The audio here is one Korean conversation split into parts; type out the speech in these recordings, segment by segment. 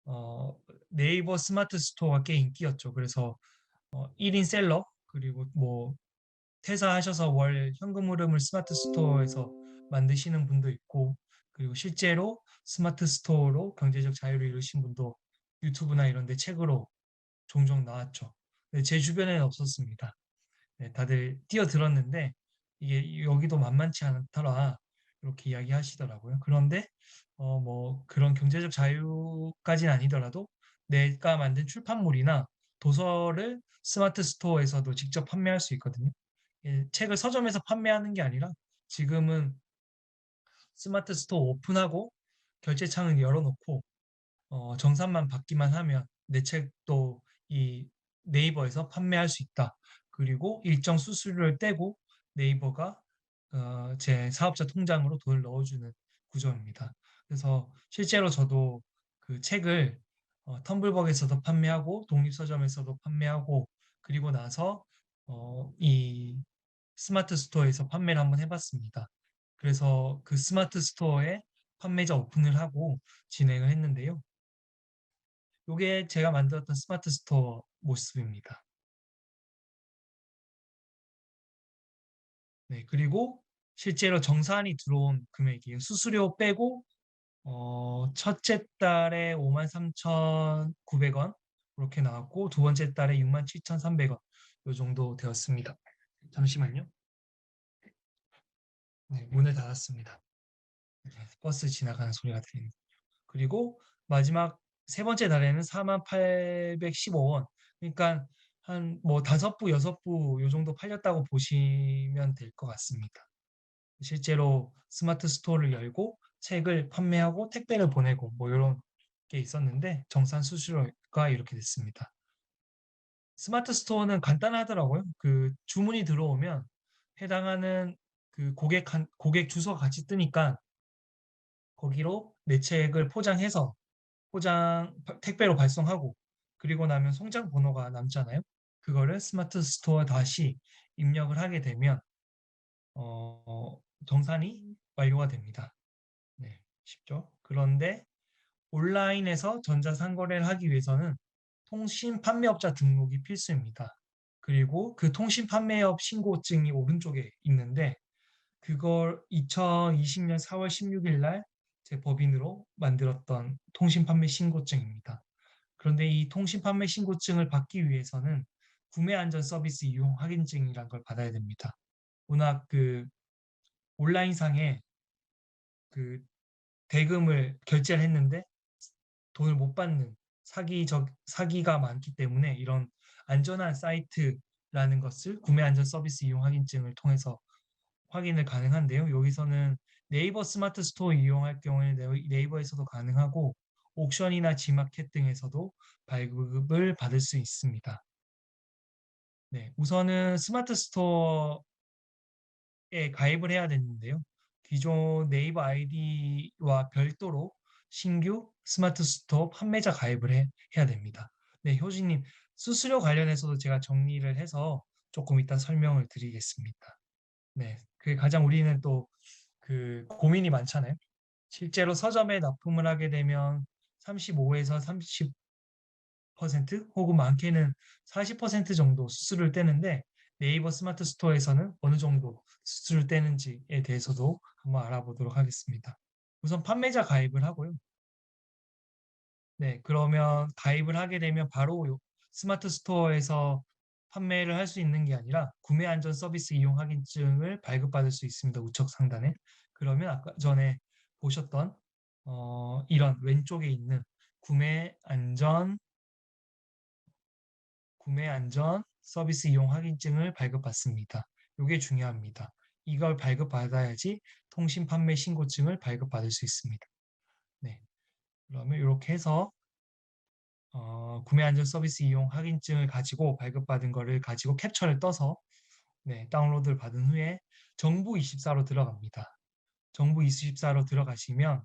어, 네이버 스마트 스토어가 꽤 인기였죠. 그래서 1인 셀러 그리고 뭐 퇴사하셔서 월 현금 흐름을 스마트 스토어에서 만드시는 분도 있고 그리고 실제로 스마트 스토어로 경제적 자유를 이루신 분도 유튜브나 이런 데 책으로 종종 나왔죠. 근데 제 주변에는 없었습니다. 네, 다들 뛰어들었는데 이게 여기도 만만치 않더라 이렇게 이야기하시더라고요. 그런데 뭐 그런 경제적 자유까지는 아니더라도 내가 만든 출판물이나 도서를 스마트 스토어에서도 직접 판매할 수 있거든요. 책을 서점에서 판매하는 게 아니라 지금은 스마트 스토어 오픈하고 결제창을 열어놓고 정산만 받기만 하면 내 책도 이 네이버에서 판매할 수 있다. 그리고 일정 수수료를 떼고 네이버가 제 사업자 통장으로 돈을 넣어주는 구조입니다. 그래서 실제로 저도 그 책을 텀블벅에서도 판매하고 독립서점에서도 판매하고 그리고 나서 이 스마트 스토어에서 판매를 한번 해봤습니다. 그래서 그 스마트 스토어에 판매자 오픈을 하고 진행을 했는데요. 이게 제가 만들었던 스마트 스토어 모습입니다. 네, 그리고 실제로 정산이 들어온 금액이에요. 수수료 빼고 첫째 달에 53,900원 그렇게 나왔고 두 번째 달에 67,300원 이 정도 되었습니다. 잠시만요. 네, 문을 닫았습니다. 네, 버스 지나가는 소리가 들리네요. 그리고 마지막 세 번째 달에는 48,815원. 그러니까 한 뭐 다섯 부, 여섯 부 요 정도 팔렸다고 보시면 될 것 같습니다. 실제로 스마트 스토어를 열고 책을 판매하고 택배를 보내고 뭐 이런 게 있었는데 정산 수수료가 이렇게 됐습니다. 스마트 스토어는 간단하더라고요. 그 주문이 들어오면 해당하는 그 고객 주소가 같이 뜨니까 거기로 내 책을 포장해서 택배로 발송하고 그리고 나면 송장 번호가 남잖아요. 그거를 스마트 스토어 다시 입력을 하게 되면 정산이 완료가 됩니다. 네, 쉽죠? 그런데 온라인에서 전자상거래를 하기 위해서는 통신 판매업자 등록이 필수입니다. 그리고 그 통신 판매업 신고증이 오른쪽에 있는데 그걸 2020년 4월 16일 날 제 법인으로 만들었던 통신 판매 신고증입니다. 그런데 이 통신 판매 신고증을 받기 위해서는 구매 안전 서비스 이용 확인증이란 걸 받아야 됩니다. 워낙 그 온라인상에 그 대금을 결제를 했는데 돈을 못 받는 사기가 많기 때문에 이런 안전한 사이트라는 것을 구매 안전 서비스 이용 확인증을 통해서 확인을 가능한데요. 여기서는 네이버 스마트 스토어 이용할 경우에 네이버에서도 가능하고 옥션이나 지마켓 등에서도 발급을 받을 수 있습니다. 네, 우선은 스마트 스토어에 가입을 해야 되는데요. 기존 네이버 아이디와 별도로 신규 스마트 스토어 판매자 해야 됩니다. 네, 효진님, 수수료 관련해서도 제가 정리를 해서 조금 이따 설명을 드리겠습니다. 네, 그게 가장 우리는 또 그 고민이 많잖아요. 실제로 서점에 납품을 하게 되면 35에서 30% 혹은 많게는 40% 정도 수수료를 떼는데 네이버 스마트 스토어에서는 어느 정도 수수료를 떼는지에 대해서도 한번 알아보도록 하겠습니다. 우선 판매자 가입을 하고요. 네, 그러면 가입을 하게 되면 바로 스마트 스토어에서 판매를 할 수 있는 게 아니라 구매 안전 서비스 이용 확인증을 발급받을 수 있습니다. 우측 상단에. 그러면 아까 전에 보셨던 이런 왼쪽에 있는 구매 안전 구매 안전 서비스 이용 확인증을 발급받습니다. 이게 중요합니다. 이걸 발급받아야지 통신 판매 신고증을 발급받을 수 있습니다. 네. 그러면 이렇게 해서 구매 안전 서비스 이용 확인증을 가지고 발급받은 거를 가지고 캡처를 떠서 네, 다운로드를 받은 후에 정부24로 들어갑니다. 정부24로 들어가시면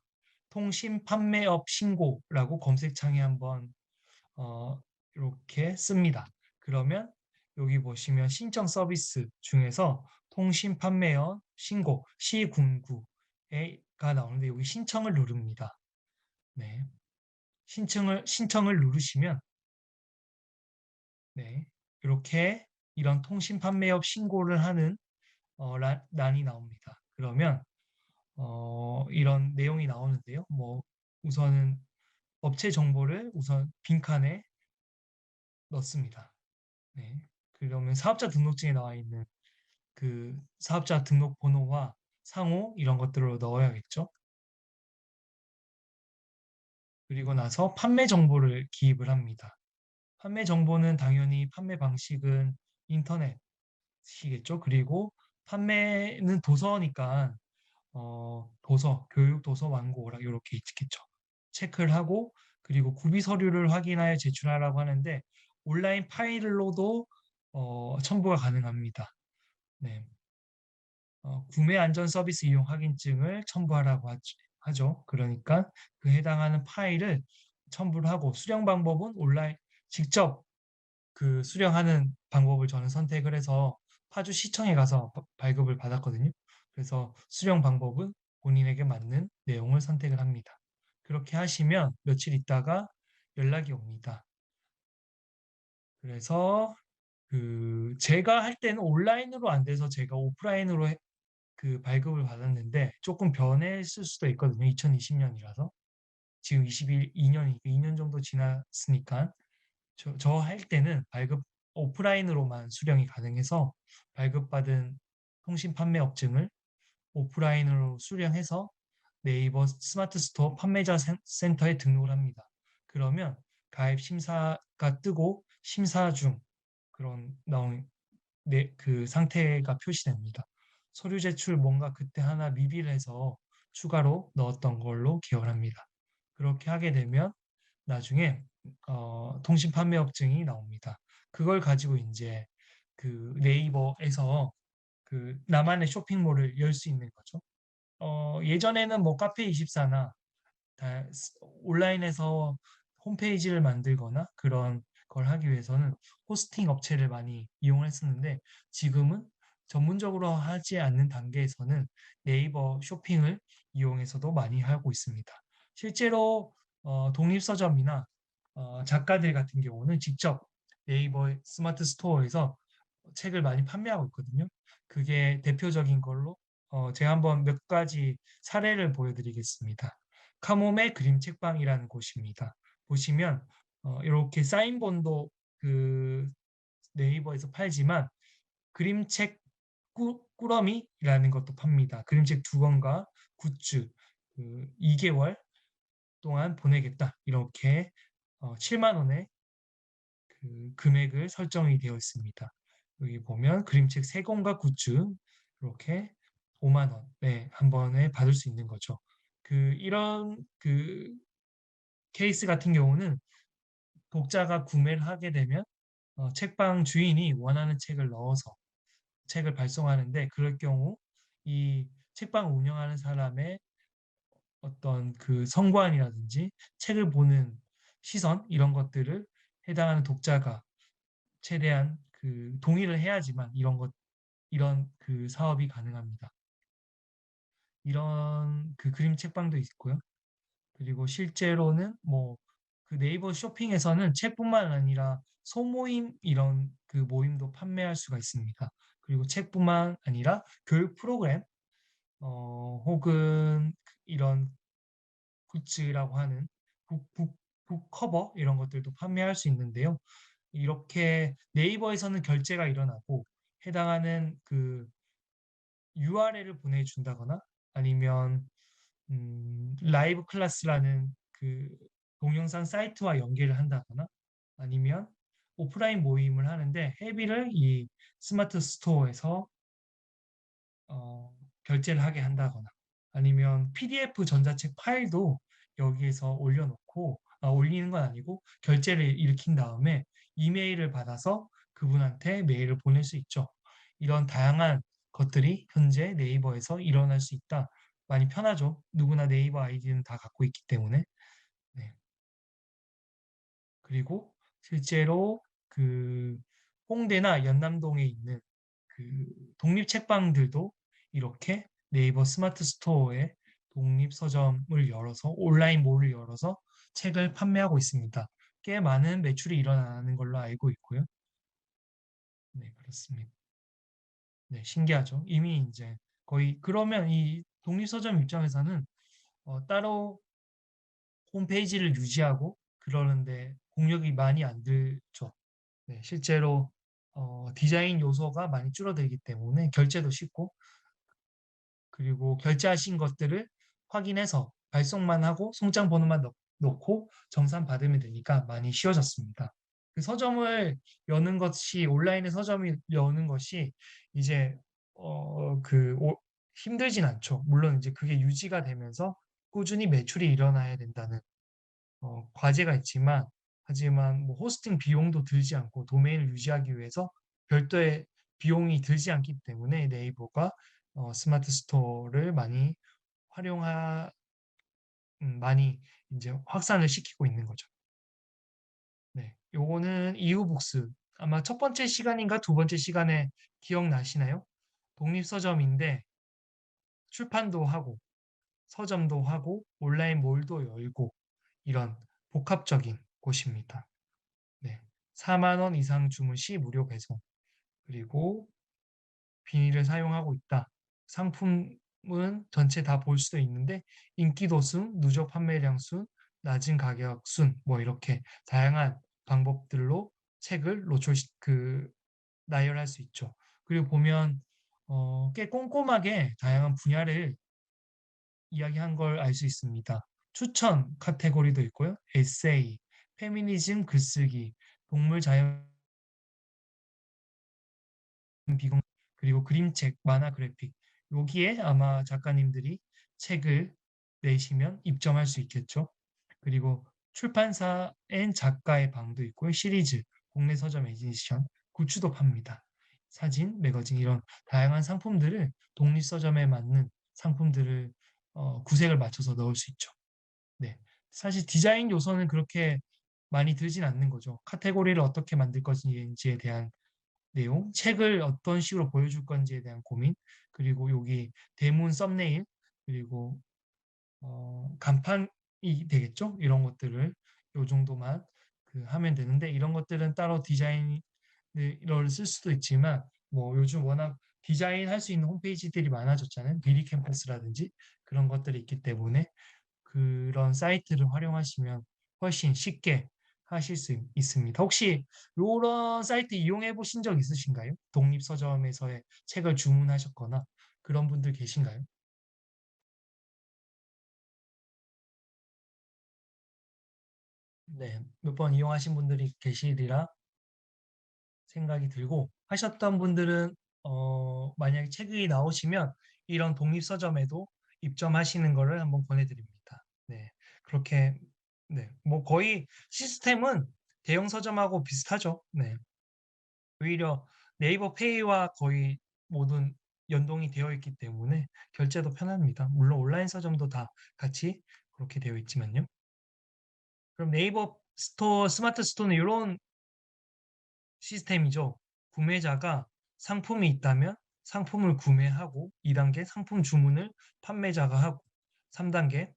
통신 판매업 신고라고 검색창에 한번 이렇게 씁니다. 그러면 여기 보시면 신청 서비스 중에서 통신 판매업 신고 시군구가 나오는데 여기 신청을 누릅니다. 네. 신청을 누르시면 네, 이렇게 이런 통신 판매업 신고를 하는 란이 나옵니다. 그러면 이런 내용이 나오는데요. 뭐 우선은 업체 정보를 우선 빈칸에 넣습니다. 네. 그러면 사업자 등록증에 나와 있는 그 사업자 등록 번호와 상호 이런 것들을 넣어야겠죠. 그리고 나서 판매 정보를 기입을 합니다. 판매 정보는 당연히 판매 방식은 인터넷이겠죠. 그리고 판매는 도서니까 도서, 교육 도서 완고라 이렇게 있겠죠. 체크를 하고 그리고 구비 서류를 확인하여 제출하라고 하는데 온라인 파일로도 첨부가 가능합니다. 네. 구매 안전 서비스 이용 확인증을 첨부하라고 하죠. 그러니까 그 해당하는 파일을 첨부를 하고 수령 방법은 온라인 직접 그 수령하는 방법을 저는 선택을 해서 파주 시청에 가서 발급을 받았거든요. 그래서 수령 방법은 본인에게 맞는 내용을 선택을 합니다. 그렇게 하시면 며칠 있다가 연락이 옵니다. 그래서 그 제가 할 때는 온라인으로 안 돼서 제가 오프라인으로 그 발급을 받았는데 조금 변했을 수도 있거든요. 2020년이라서 지금 22년이 2년 정도 지났으니까 저 할 때는 발급 오프라인으로만 수령이 가능해서 발급받은 통신 판매 업증을 오프라인으로 수령해서 네이버 스마트 스토어 판매자 센터에 등록을 합니다. 그러면 가입 심사가 뜨고 심사 중 그런 나온 그 상태가 표시됩니다. 서류 제출 뭔가 그때 하나 미비를 해서 추가로 넣었던 걸로 기억을 합니다. 그렇게 하게 되면 나중에 통신 판매업증이 나옵니다. 그걸 가지고 이제 그 네이버에서 그 나만의 쇼핑몰을 열 수 있는 거죠. 예전에는 뭐 카페24나 온라인에서 홈페이지를 만들거나 그런 걸 하기 위해서는 호스팅 업체를 많이 이용했었는데 지금은 전문적으로 하지 않는 단계에서는 네이버 쇼핑을 이용해서도 많이 하고 있습니다. 실제로 독립서점이나 작가들 같은 경우는 직접 네이버 스마트 스토어에서 책을 많이 판매하고 있거든요. 그게 대표적인 걸로 제가 한번 몇 가지 사례를 보여드리겠습니다. 카모메 그림 책방이라는 곳입니다. 보시면 이렇게 사인본도 그 네이버에서 팔지만 그림책 꾸러미라는 것도 팝니다. 그림책 2권과 굿즈 2개월 동안 보내겠다. 이렇게 7만 원의 그 금액을 설정이 되어 있습니다. 여기 보면 그림책 3권과 굿즈 이렇게 5만 원에 한 번에 받을 수 있는 거죠. 이런 케이스 같은 경우는 독자가 구매를 하게 되면 책방 주인이 원하는 책을 넣어서 책을 발송하는데 그럴 경우 이 책방 운영하는 사람의 어떤 그 성관이라든지 책을 보는 시선 이런 것들을 해당하는 독자가 최대한 그 동의를 해야지만 이런 그 사업이 가능합니다. 이런 그 그림 책방도 있고요. 그리고 실제로는 뭐 그 네이버 쇼핑에서는 책뿐만 아니라 소모임 이런 그 모임도 판매할 수가 있습니다. 그리고 책뿐만 아니라 교육 프로그램 혹은 이런 굿즈라고 하는 북 커버 이런 것들도 판매할 수 있는데요. 이렇게 네이버에서는 결제가 일어나고 해당하는 그 URL을 보내준다거나 아니면 라이브 클래스라는 그 동영상 사이트와 연계를 한다거나 아니면 오프라인 모임을 하는데 회비를 이 스마트 스토어에서 결제를 하게 한다거나 아니면 PDF 전자책 파일도 여기에서 올려놓고 올리는 건 아니고 결제를 일으킨 다음에 이메일을 받아서 그분한테 메일을 보낼 수 있죠. 이런 다양한 것들이 현재 네이버에서 일어날 수 있다. 많이 편하죠. 누구나 네이버 아이디는 다 갖고 있기 때문에. 네. 그리고 실제로 그 홍대나 연남동에 있는 그 독립 책방들도 이렇게 네이버 스마트 스토어에 독립서점을 열어서 온라인 몰을 열어서 책을 판매하고 있습니다. 꽤 많은 매출이 일어나는 걸로 알고 있고요. 네, 그렇습니다. 네, 신기하죠. 이미 이제 거의 그러면 이 독립서점 입장에서는 따로 홈페이지를 유지하고 그러는데 공력이 많이 안 들죠. 네, 실제로 디자인 요소가 많이 줄어들기 때문에 결제도 쉽고 그리고 결제하신 것들을 확인해서 발송만 하고 송장 번호만 넣고 정산 받으면 되니까 많이 쉬워졌습니다. 그 서점을 여는 것이 온라인에 서점이 여는 것이 이제 힘들진 않죠. 물론 이제 그게 유지가 되면서 꾸준히 매출이 일어나야 된다는 과제가 있지만 하지만 뭐 호스팅 비용도 들지 않고 도메인을 유지하기 위해서 별도의 비용이 들지 않기 때문에 네이버가 스마트 스토어를 활용하 많이 이제 확산을 시키고 있는 거죠. 네, 요거는 이후북스 아마 첫 번째 시간인가 두 번째 시간에 기억나시나요? 독립서점인데 출판도 하고 서점도 하고 온라인 몰도 열고 이런 복합적인 곳입니다. 네. 4만 원 이상 주문 시 무료 배송. 그리고 비닐을 사용하고 있다. 상품은 전체 다 볼 수도 있는데 인기도 순, 누적 판매량 순, 낮은 가격 순, 뭐 이렇게 다양한 방법들로 책을 나열할 수 있죠. 그리고 보면 꽤 꼼꼼하게 다양한 분야를 이야기한 걸 알 수 있습니다. 추천 카테고리도 있고요. 에세이, 페미니즘 글쓰기, 동물 자연 비공 그리고 그림책, 만화 그래픽 여기에 아마 작가님들이 책을 내시면 입점할 수 있겠죠. 그리고 출판사엔 작가의 방도 있고요. 시리즈, 국내 서점 에디션, 굿즈도 팝니다. 사진, 매거진 이런 다양한 상품들을 독립 서점에 맞는 상품들을 구색을 맞춰서 넣을 수 있죠. 네. 사실 디자인 요소는 그렇게 많이 들진 않는 거죠. 카테고리를 어떻게 만들 것인지에 대한 내용, 책을 어떤 식으로 보여줄 건지에 대한 고민, 그리고 여기 대문 썸네일, 그리고 간판이 되겠죠? 이런 것들을 요 정도만 하면 되는데 이런 것들은 따로 디자인을 쓸 수도 있지만 뭐 요즘 워낙 디자인 할 수 있는 홈페이지들이 많아졌잖아요. 미리 캠퍼스라든지 그런 것들이 있기 때문에 그런 사이트를 활용하시면 훨씬 쉽게 하실 수 있습니다. 혹시 이런 사이트 이용해 보신 적 있으신가요? 독립서점에서의 책을 주문하셨거나 그런 분들 계신가요? 네, 몇 번 이용하신 분들이 계시리라 생각이 들고 하셨던 분들은 만약에 책이 나오시면 이런 독립서점에도 입점하시는 거를 한번 권해드립니다. 네, 그렇게 네, 뭐 거의 시스템은 대형 서점하고 비슷하죠. 네, 오히려 네이버 페이와 거의 모든 연동이 되어 있기 때문에 결제도 편합니다. 물론 온라인 서점도 다 같이 그렇게 되어 있지만요. 그럼 네이버 스토어, 스마트 스토어는 이런 시스템이죠. 구매자가 상품이 있다면 상품을 구매하고 2단계 상품 주문을 판매자가 하고 3단계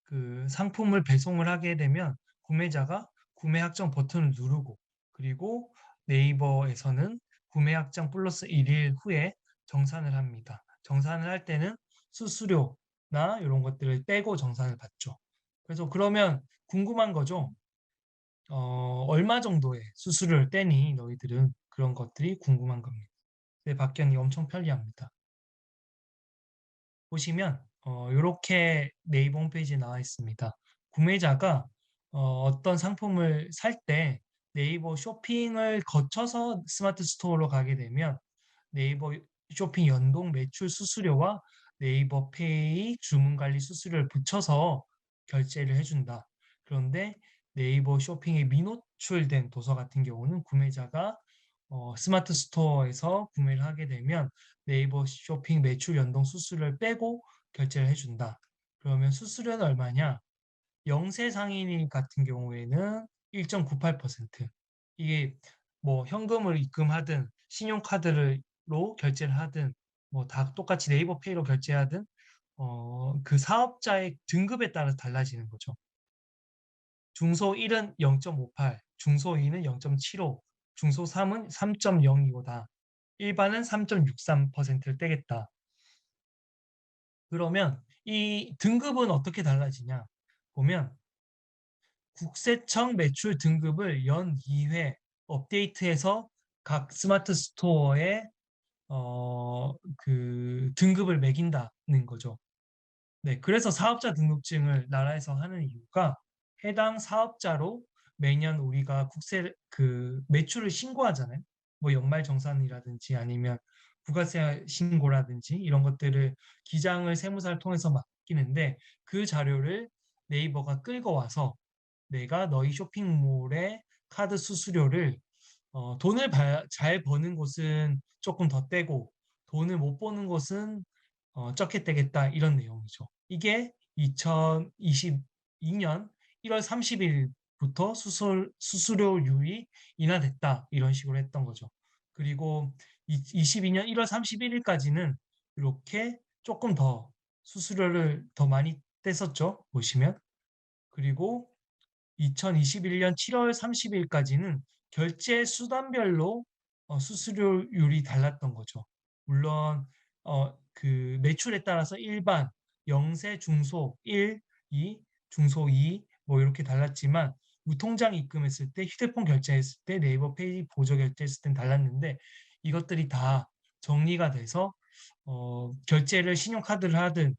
그 상품을 배송을 하게 되면 구매자가 구매 확정 버튼을 누르고 그리고 네이버에서는 구매 확정 플러스 1일 후에 정산을 합니다. 정산을 할 때는 수수료나 이런 것들을 빼고 정산을 받죠. 그래서 그러면 궁금한 거죠. 얼마 정도의 수수료를 떼니 너희들은 그런 것들이 궁금한 겁니다. 네, 박견이 엄청 편리합니다. 보시면 이렇게 네이버 홈페이지에 나와 있습니다. 구매자가 어떤 상품을 살 때 네이버 쇼핑을 거쳐서 스마트 스토어로 가게 되면 네이버 쇼핑 연동 매출 수수료와 네이버 페이 주문 관리 수수료를 붙여서 결제를 해준다. 그런데 네이버 쇼핑에 미노출된 도서 같은 경우는 구매자가 스마트 스토어에서 구매를 하게 되면 네이버 쇼핑 매출 연동 수수료를 빼고 결제를 해준다. 그러면 수수료는 얼마냐? 영세 상인 같은 경우에는 1.98%. 이게 뭐 현금을 입금하든 신용카드로 결제를 하든 뭐 다 똑같이 네이버 페이로 결제하든 그 사업자의 등급에 따라 달라지는 거죠. 중소 1은 0.58, 중소 2는 0.75, 중소 3은 3.02보다 일반은 3.63%를 떼겠다. 그러면 이 등급은 어떻게 달라지냐? 보면 국세청 매출 등급을 연 2회 업데이트해서 각 스마트 스토어에 그 등급을 매긴다는 거죠. 네, 그래서 사업자 등록증을 나라에서 하는 이유가 해당 사업자로 매년 우리가 국세 그 매출을 신고하잖아요. 뭐 연말정산이라든지 아니면 부가세 신고라든지 이런 것들을 기장을 세무사를 통해서 맡기는데 그 자료를 네이버가 끌고 와서 내가 너희 쇼핑몰의 카드 수수료를 돈을 잘 버는 곳은 조금 더 떼고 돈을 못 버는 곳은 적게 떼겠다 이런 내용이죠. 이게 2022년 1월 30일부터 수수료율이 인하됐다 이런 식으로 했던 거죠. 그리고 22년 1월 31일까지는 이렇게 조금 더 수수료를 더 많이 뗐었죠. 보시면. 그리고 2021년 7월 30일까지는 결제 수단별로 수수료율이 달랐던 거죠. 물론 그 매출에 따라서 일반, 영세, 중소 1, 2, 중소 2, 뭐 이렇게 달랐지만 무통장 입금했을 때, 휴대폰 결제했을 때, 네이버 페이 보조 결제했을 땐 달랐는데 이것들이 다 정리가 돼서 결제를 신용카드를 하든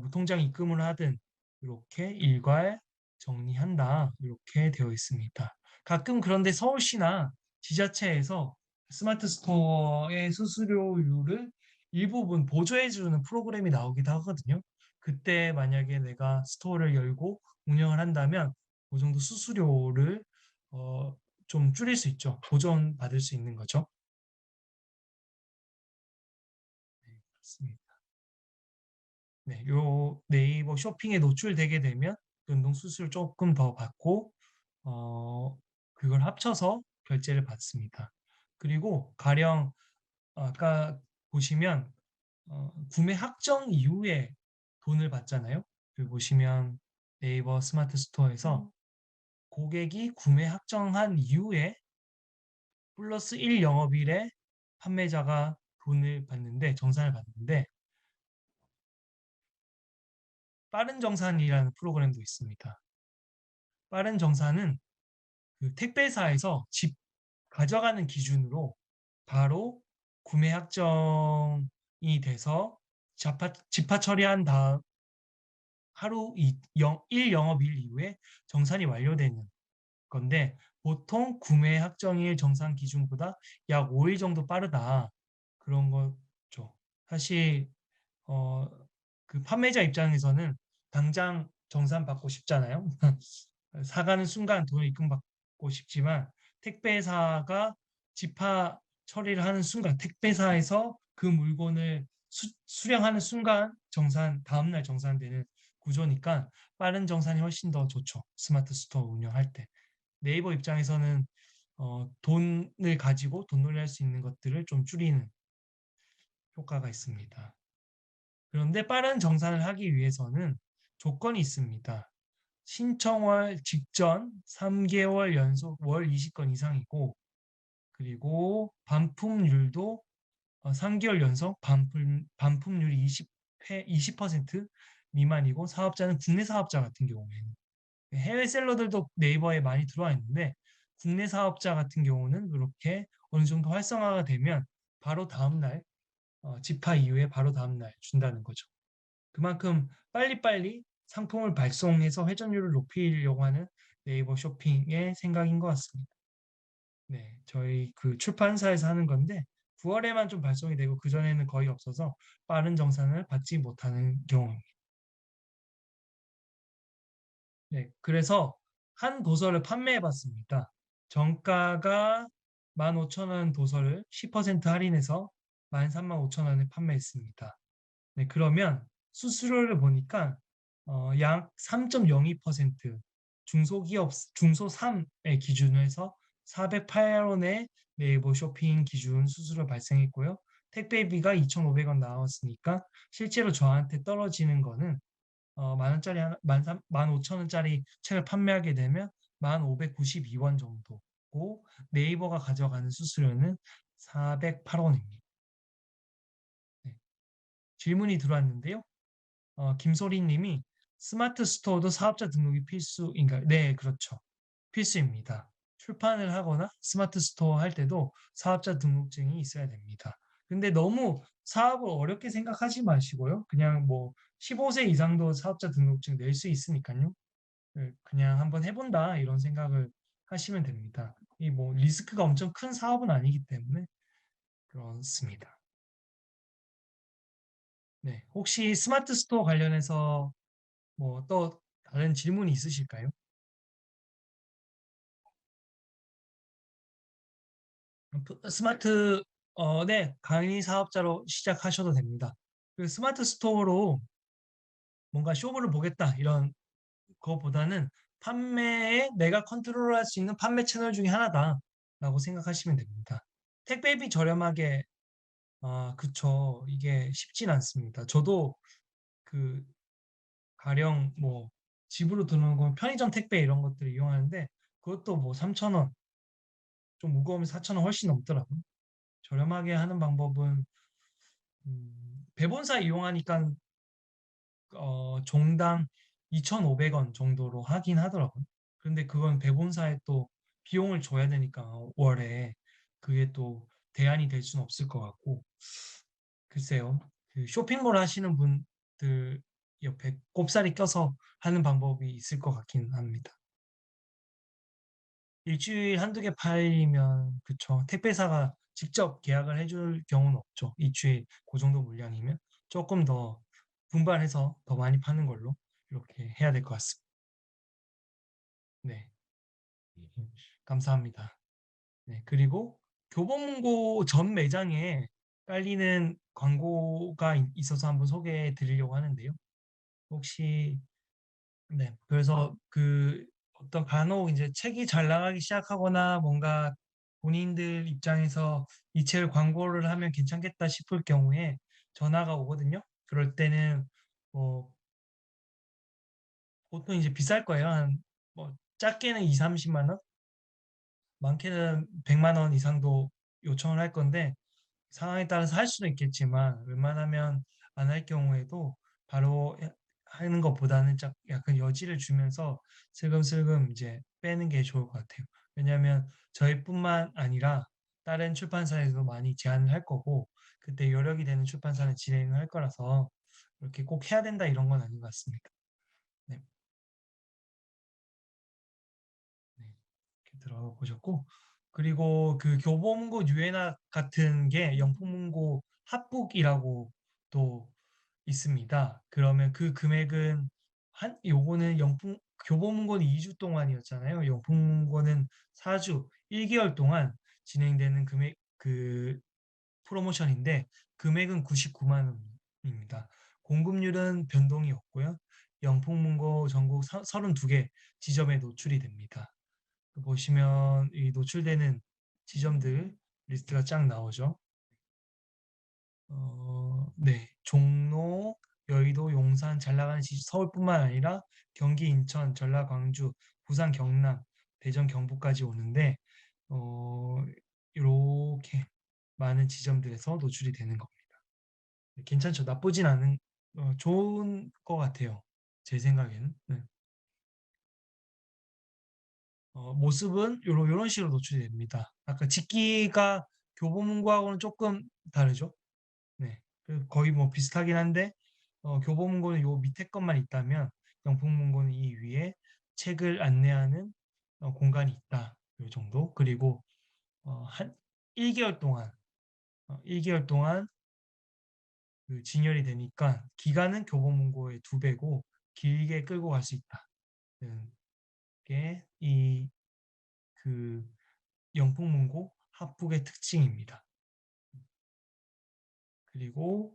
무통장 입금을 하든 이렇게 일괄 정리한다. 이렇게 되어 있습니다. 가끔 그런데 서울시나 지자체에서 스마트 스토어의 수수료율을 일부분 보조해주는 프로그램이 나오기도 하거든요. 그때 만약에 내가 스토어를 열고 운영을 한다면 그 정도 수수료를 어, 좀 줄일 수 있죠. 보전받을 수 있는 거죠. 네, 그렇습니다. 네, 요 네이버 쇼핑에 노출되게 되면 연동 수수료 조금 더 받고 그걸 합쳐서 결제를 받습니다. 그리고 가령 아까 보시면 구매 확정 이후에 돈을 받잖아요. 여기 보시면 네이버 스마트 스토어에서 고객이 구매 확정한 이후에 플러스 1 영업일에 판매자가 돈을 받는데 정산을 받는데 빠른 정산이라는 프로그램도 있습니다. 빠른 정산은 그 택배사에서 집 가져가는 기준으로 바로 구매 확정이 돼서 집화 처리한 다음 하루 1 영업일 이후에 정산이 완료되는 건데 보통 구매 확정일 정산 기준보다 약 5일 정도 빠르다. 그런 거죠. 사실 어, 그 판매자 입장에서는 당장 정산 받고 싶잖아요. 사가는 순간 돈을 입금받고 싶지만 택배사가 집하 처리를 하는 순간 택배사에서 그 물건을 수령하는 순간 다음날 정산되는 구조니까 빠른 정산이 훨씬 더 좋죠. 스마트 스토어 운영할 때. 네이버 입장에서는 돈을 가지고 돈 놀이할 수 있는 것들을 좀 줄이는 효과가 있습니다. 그런데 빠른 정산을 하기 위해서는 조건이 있습니다. 신청월 직전 3개월 연속 월 20건 이상이고 그리고 반품률도 3개월 연속 반품률이 20% 미만이고 사업자는 국내 사업자 같은 경우에는 해외 셀러들도 네이버에 많이 들어와 있는데 국내 사업자 같은 경우는 그렇게 어느 정도 활성화가 되면 바로 다음날 집화 이후에 바로 다음날 준다는 거죠. 그만큼 빨리빨리 상품을 발송해서 회전율을 높이려고 하는 네이버 쇼핑의 생각인 것 같습니다. 네, 저희 그 출판사에서 하는 건데 9월에만 좀 발송이 되고 그전에는 거의 없어서 빠른 정산을 받지 못하는 경우입니다. 네, 그래서 한 도서를 판매해 봤습니다. 정가가 15,000원 도서를 10% 할인해서 13,500원에 판매했습니다. 네, 그러면 수수료를 보니까 약 3.02% 중소기업 중소 3의 기준으로 해서 408원의 네이버 쇼핑 기준 수수료 발생했고요. 택배비가 2,500원 나왔으니까 실제로 저한테 떨어지는 거는 만 원짜리 하나, 만 오천 원짜리 책을 판매하게 되면 1,592원 정도고 네이버가 가져가는 수수료는 408원입니다. 질문이 들어왔는데요. 김소리 님이 스마트 스토어도 사업자 등록이 필수인가요? 네, 그렇죠. 필수입니다. 출판을 하거나 스마트 스토어 할 때도 사업자 등록증이 있어야 됩니다. 근데 너무 사업을 어렵게 생각하지 마시고요. 그냥 뭐 15세 이상도 사업자 등록증 낼 수 있으니까요. 네, 그냥 한번 해본다 이런 생각을 하시면 됩니다. 이 뭐 리스크가 엄청 큰 사업은 아니기 때문에 그렇습니다. 네, 혹시 스마트 스토어 관련해서 뭐 또 다른 질문이 있으실까요? 스마트 네, 강의 사업자로 시작하셔도 됩니다. 그 스마트 스토어로 뭔가 쇼부를 보겠다 이런 거보다는 판매에 내가 컨트롤할 수 있는 판매 채널 중에 하나다라고 생각하시면 됩니다. 택배비 저렴하게 그쵸. 이게 쉽진 않습니다. 저도 그 가령 뭐 집으로 들어오는 건 편의점 택배 이런 것들을 이용하는데 그것도 뭐 3,000원, 좀 무거우면 4,000원 훨씬 넘더라고요. 저렴하게 하는 방법은 배본사 이용하니까 종당 2,500원 정도로 하긴 하더라고요. 근데 그건 배본사에 또 비용을 줘야 되니까 월에 그게 또 대안이 될 수는 없을 것 같고 글쎄요. 그 쇼핑몰 하시는 분들 옆에 꼽사리 껴서 하는 방법이 있을 것 같긴 합니다. 일주일 한두 개 팔리면 그쵸. 택배사가 직접 계약을 해줄 경우는 없죠. 일주일 그 정도 물량이면 조금 더 분발해서 더 많이 파는 걸로 이렇게 해야 될 것 같습니다. 네. 감사합니다. 네. 그리고 교보문고 전 매장에 깔리는 광고가 있어서 한번 소개해 드리려고 하는데요. 혹시 네. 그래서 그 어떤 간혹 이제 책이 잘 나가기 시작하거나 뭔가 본인들 입장에서 이 책을 광고를 하면 괜찮겠다 싶을 경우에 전화가 오거든요. 그럴 때는 뭐 보통 이제 비쌀 거예요. 한 뭐 작게는 2, 30만 원, 많게는 100만 원 이상도 요청을 할 건데 상황에 따라서 할 수도 있겠지만 웬만하면 안 할 경우에도 바로 하는 것보다는 약간 여지를 주면서 슬금슬금 이제 빼는 게 좋을 것 같아요. 왜냐하면 저희뿐만 아니라 다른 출판사에도 많이 제안을 할 거고 그때 여력이 되는 출판사는 진행을 할 거라서 이렇게 꼭 해야 된다 이런 건 아닌 것 같습니다. 네, 네. 이렇게 들어가 보셨고 그리고 그 교보문고 유엔학 같은 게 영풍문고 합북이라고 또 있습니다. 그러면 그 금액은 요거는 교보문고는 2주 동안이었잖아요. 영풍문고는 4주 1개월 동안 진행되는 금액 그 프로모션인데 금액은 99만 원입니다. 공급률은 변동이 없고요. 영풍문고 전국 32개 지점에 노출이 됩니다. 보시면 이 노출되는 지점들 리스트가 쫙 나오죠. 네. 종로, 여의도, 용산 잘 나가는 서울뿐만 아니라 경기, 인천, 전라, 광주, 부산, 경남, 대전, 경북까지 오는데 어, 이렇게 많은 지점들에서 노출이 되는 겁니다. 괜찮죠? 나쁘진 않은 좋은 것 같아요. 제 생각에는. 네. 모습은 요런 식으로 노출이 됩니다. 아까 직기가 교보문고하고는 조금 다르죠? 네. 거의 뭐 비슷하긴 한데 교보문고는 요 밑에 것만 있다면 영풍문고는 이 위에 책을 안내하는 공간이 있다. 요 정도. 그리고 한 1개월 동안 1개월 동안 그 진열이 되니까 기간은 교보문고의 2배고 길게 끌고 갈 수 있다. 게 이 그 영풍문고 합북의 특징입니다. 그리고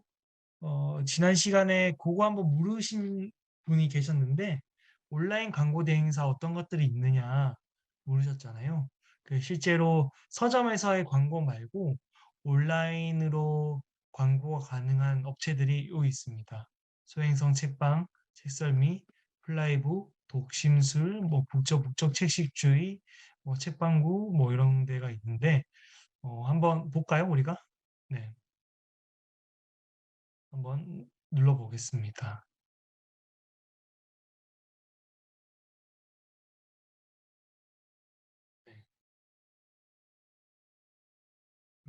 지난 시간에 그거 한번 물으신 분이 계셨는데 온라인 광고 대행사 어떤 것들이 있느냐 물으셨잖아요. 그 실제로 서점에서의 광고 말고 온라인으로 광고가 가능한 업체들이 요 있습니다. 소행성 책방, 책썰미, 플라이브, 독심술, 뭐 북적북적 책식주의, 뭐 책방구 뭐 이런 데가 있는데 한번 볼까요, 우리가? 네, 한번 눌러보겠습니다. 네,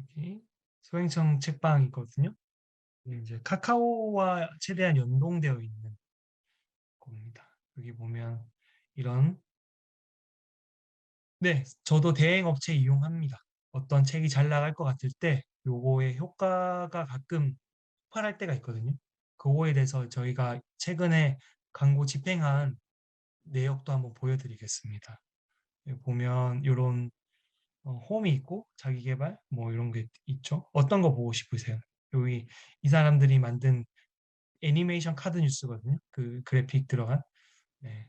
여기 소행성 책방이거든요. 이제 카카오와 최대한 연동되어 있는 겁니다. 여기 보면 이런 네, 저도 대행업체 이용합니다. 어떤 책이 잘 나갈 것 같을 때 요거의 효과가 가끔 폭발할 때가 있거든요. 그거에 대해서 저희가 최근에 광고 집행한 내역도 한번 보여드리겠습니다. 여기 보면 이런 홈이 있고 자기계발 뭐 이런 게 있죠. 어떤 거 보고 싶으세요? 여기 이 사람들이 만든 애니메이션 카드 뉴스거든요. 그 그래픽 들어간. 네.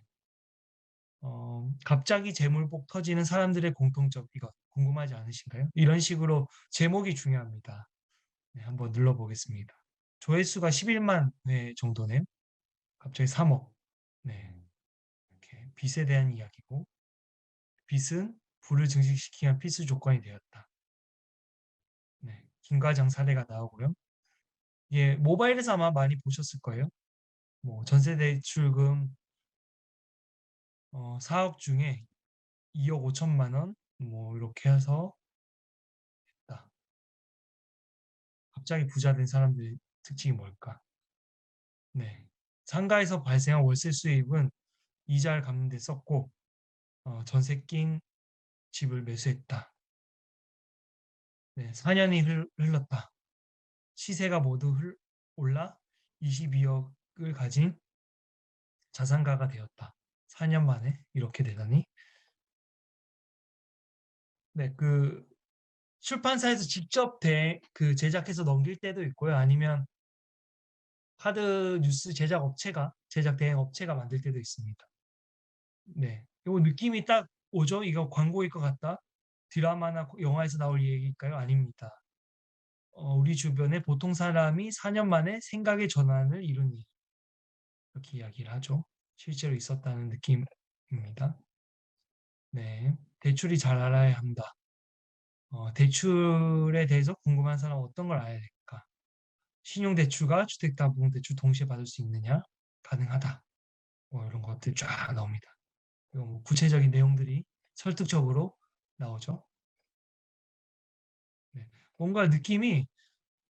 갑자기 재물복 터지는 사람들의 공통점 이거 궁금하지 않으신가요? 이런 식으로 제목이 중요합니다. 네, 한번 눌러보겠습니다. 조회수가 11만 회 정도네요. 갑자기 3억. 네, 이렇게 빚에 대한 이야기고 빚은 부를 증식시키기 위한 필수 조건이 되었다. 네, 김과장 사례가 나오고요. 예, 모바일에서 아마 많이 보셨을 거예요. 뭐 전세대출금 4억 중에 2억 5천만 원, 뭐 이렇게 해서 했다. 갑자기 부자 된 사람들의 특징이 뭘까? 네. 상가에서 발생한 월세 수입은 이자를 갚는 데 썼고 전세 낀 집을 매수했다. 네. 4년이 흘렀다. 시세가 모두 올라 22억을 가진 자산가가 되었다. 4년 만에 이렇게 되다니. 네, 그 출판사에서 직접 그 제작해서 넘길 때도 있고요. 아니면 카드 뉴스 제작 업체가 제작 대행 업체가 만들 때도 있습니다. 네. 요 느낌이 딱 오죠? 이거 광고일 것 같다. 드라마나 영화에서 나올 얘기일까요? 아닙니다. 우리 주변에 보통 사람이 4년 만에 생각의 전환을 이루니 이렇게 이야기를 하죠. 실제로 있었다는 느낌입니다. 네. 대출이 잘 알아야 한다. 대출에 대해서 궁금한 사람 어떤 걸 알아야 될까? 신용대출과 주택담보대출 동시에 받을 수 있느냐? 가능하다. 뭐 이런 것들 쫙 나옵니다. 그리고 뭐 구체적인 내용들이 설득적으로 나오죠. 네. 뭔가 느낌이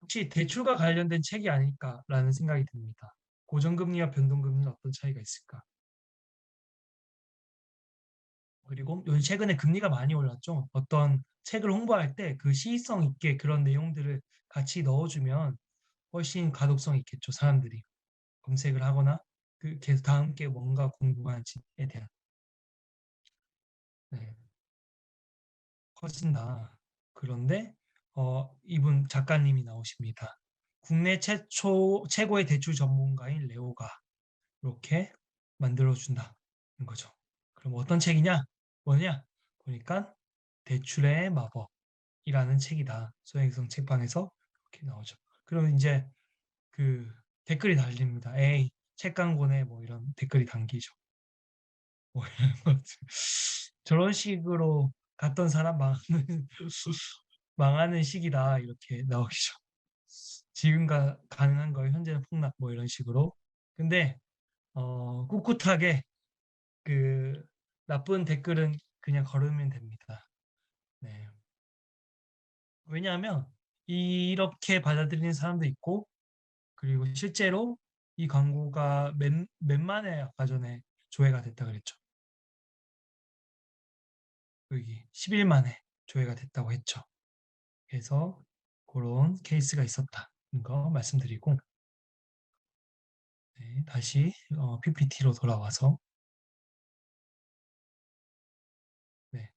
혹시 대출과 관련된 책이 아닐까라는 생각이 듭니다. 고정금리와 변동금리는 어떤 차이가 있을까? 그리고 요즘 최근에 금리가 많이 올랐죠. 어떤 책을 홍보할 때 그 시의성 있게 그런 내용들을 같이 넣어주면 훨씬 가독성 있겠죠. 사람들이 검색을 하거나 그 계속 다 함께 뭔가 궁금한지에 대한 네, 커진다. 그런데 이분 작가님이 나오십니다. 국내 최고의 대출 전문가인 레오가 이렇게 만들어준다는 거죠. 그럼 어떤 책이냐? 뭐냐? 보니까 대출의 마법이라는 책이다. 소행성 책방에서 이렇게 나오죠. 그럼 이제 그 댓글이 달립니다. 에이, 책 광고네 뭐 이런 댓글이 담기죠. 뭐 이런 것들. 저런 식으로 갔던 사람 망하는, 망하는 시기다 이렇게 나오기죠. 지금가 가능한 거 현재는 폭락 뭐 이런 식으로. 근데 꿋꿋하게 그 나쁜 댓글은 그냥 걸으면 됩니다. 네. 왜냐하면 이렇게 받아들이는 사람도 있고 그리고 실제로 이 광고가 몇 만회 아까 전에 조회가 됐다 그랬죠. 여기 10일 만에 조회가 됐다고 했죠. 그래서 그런 케이스가 있었다는 거 말씀드리고 네, 다시 PPT로 돌아와서 네,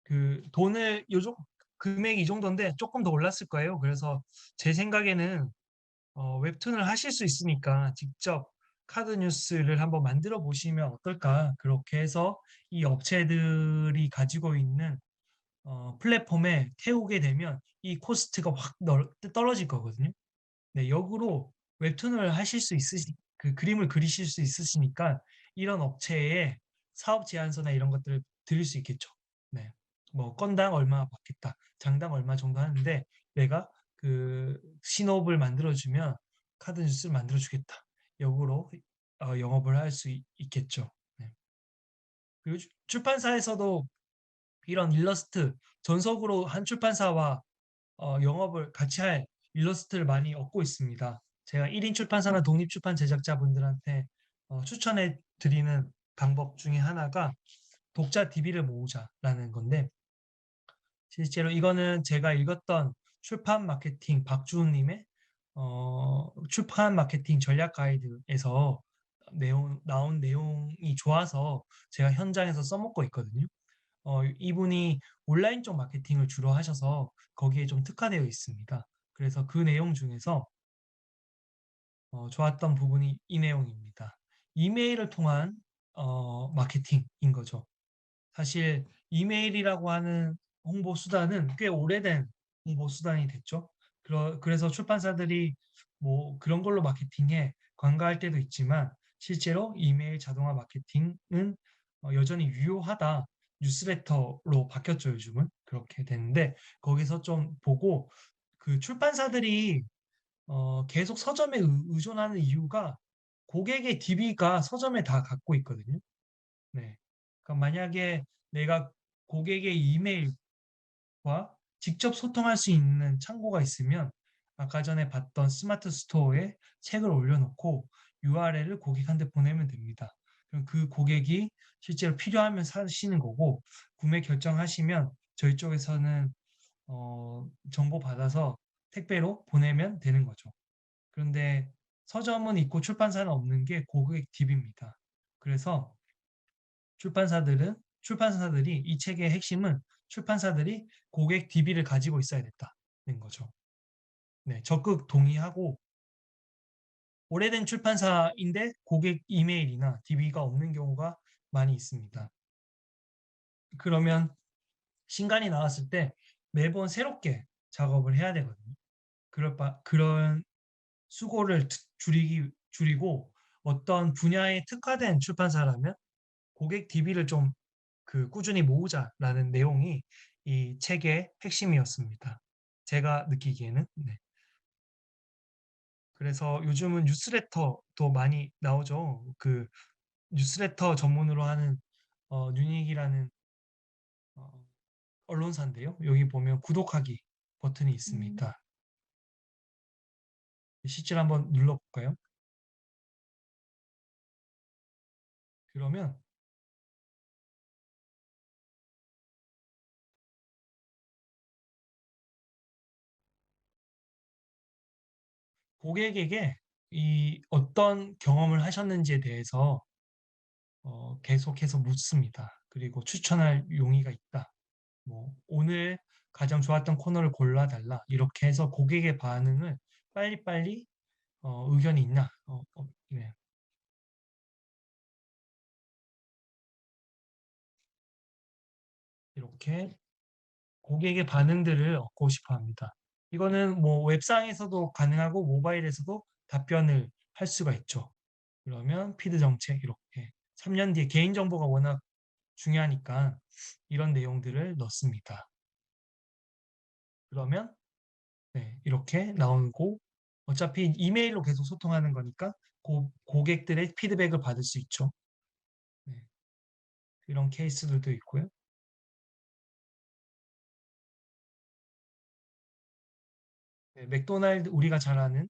그 돈을 요즘 금액이 이 정도인데 조금 더 올랐을 거예요. 그래서 제 생각에는 웹툰을 하실 수 있으니까 직접 카드 뉴스를 한번 만들어 보시면 어떨까? 그렇게 해서 이 업체들이 가지고 있는 플랫폼에 태우게 되면 이 코스트가 확 떨어질 거거든요. 네, 역으로 웹툰을 하실 수 그 그림을 그리실 수 있으시니까 이런 업체에 사업 제안서나 이런 것들을 드릴 수 있겠죠. 네. 뭐 건당 얼마 받겠다. 장당 얼마 정도 하는데 내가 그 신업을 만들어주면 카드 뉴스를 만들어주겠다. 역으로 영업을 할 수 있겠죠. 네. 그리고 출판사에서도 이런 일러스트 전속으로 한 출판사와 영업을 같이 할 일러스트를 많이 얻고 있습니다. 제가 1인 출판사나 독립 출판 제작자분들한테 추천해 드리는 방법 중에 하나가 독자 DB를 모으자라는 건데 실제로 이거는 제가 읽었던 출판 마케팅 박주훈님의 출판 마케팅 전략 가이드에서 나온 내용이 좋아서 제가 현장에서 써먹고 있거든요. 이분이 온라인 쪽 마케팅을 주로 하셔서 거기에 좀 특화되어 있습니다. 그래서 그 내용 중에서 좋았던 부분이 이 내용입니다. 이메일을 통한 마케팅인 거죠. 사실 이메일이라고 하는 홍보 수단은 꽤 오래된 홍보 수단이 됐죠. 그래서 출판사들이 뭐 그런 걸로 마케팅해 관가할 때도 있지만 실제로 이메일 자동화 마케팅은 여전히 유효하다. 뉴스레터로 바뀌었죠, 요즘은. 그렇게 되는데 거기서 좀 보고 그 출판사들이 계속 서점에 의존하는 이유가 고객의 DB가 서점에 다 갖고 있거든요. 네. 그러니까 만약에 내가 고객의 이메일과 직접 소통할 수 있는 창고가 있으면 아까 전에 봤던 스마트 스토어에 책을 올려놓고 URL을 고객한테 보내면 됩니다. 그럼 그 고객이 실제로 필요하면 사시는 거고 구매 결정하시면 저희 쪽에서는 정보 받아서 택배로 보내면 되는 거죠. 그런데 서점은 있고 출판사는 없는 게 고객 DB입니다. 그래서 출판사들이 이 책의 핵심은 출판사들이 고객 DB를 가지고 있어야 됐다는 거죠. 네, 적극 동의하고 오래된 출판사인데 고객 이메일이나 DB가 없는 경우가 많이 있습니다. 그러면 신간이 나왔을 때 매번 새롭게 작업을 해야 되거든요. 그런 수고를 줄이고 어떤 분야에 특화된 출판사라면 고객 DB를 좀 꾸준히 모으자라는 내용이 이 책의 핵심이었습니다. 제가 느끼기에는. 네. 그래서 요즘은 뉴스레터도 많이 나오죠. 그 뉴스레터 전문으로 하는 뉴닉이라는 어, 언론사인데요. 여기 보면 구독하기 버튼이 있습니다. 실제로 한번 눌러볼까요? 그러면 고객에게 이 어떤 경험을 하셨는지에 대해서 계속해서 묻습니다. 그리고 추천할 용의가 있다. 뭐 오늘 가장 좋았던 코너를 골라달라. 이렇게 해서 고객의 반응을 빨리빨리 의견이 있나? 네. 이렇게 고객의 반응들을 얻고 싶어 합니다. 이거는 뭐 웹상에서도 가능하고 모바일에서도 답변을 할 수가 있죠. 그러면 피드 정책 이렇게 3년 뒤에 개인정보가 워낙 중요하니까 이런 내용들을 넣습니다. 그러면 네, 이렇게 나오고 어차피 이메일로 계속 소통하는 거니까 고객들의 피드백을 받을 수 있죠. 네, 이런 케이스들도 있고요. 네, 우리가 잘 아는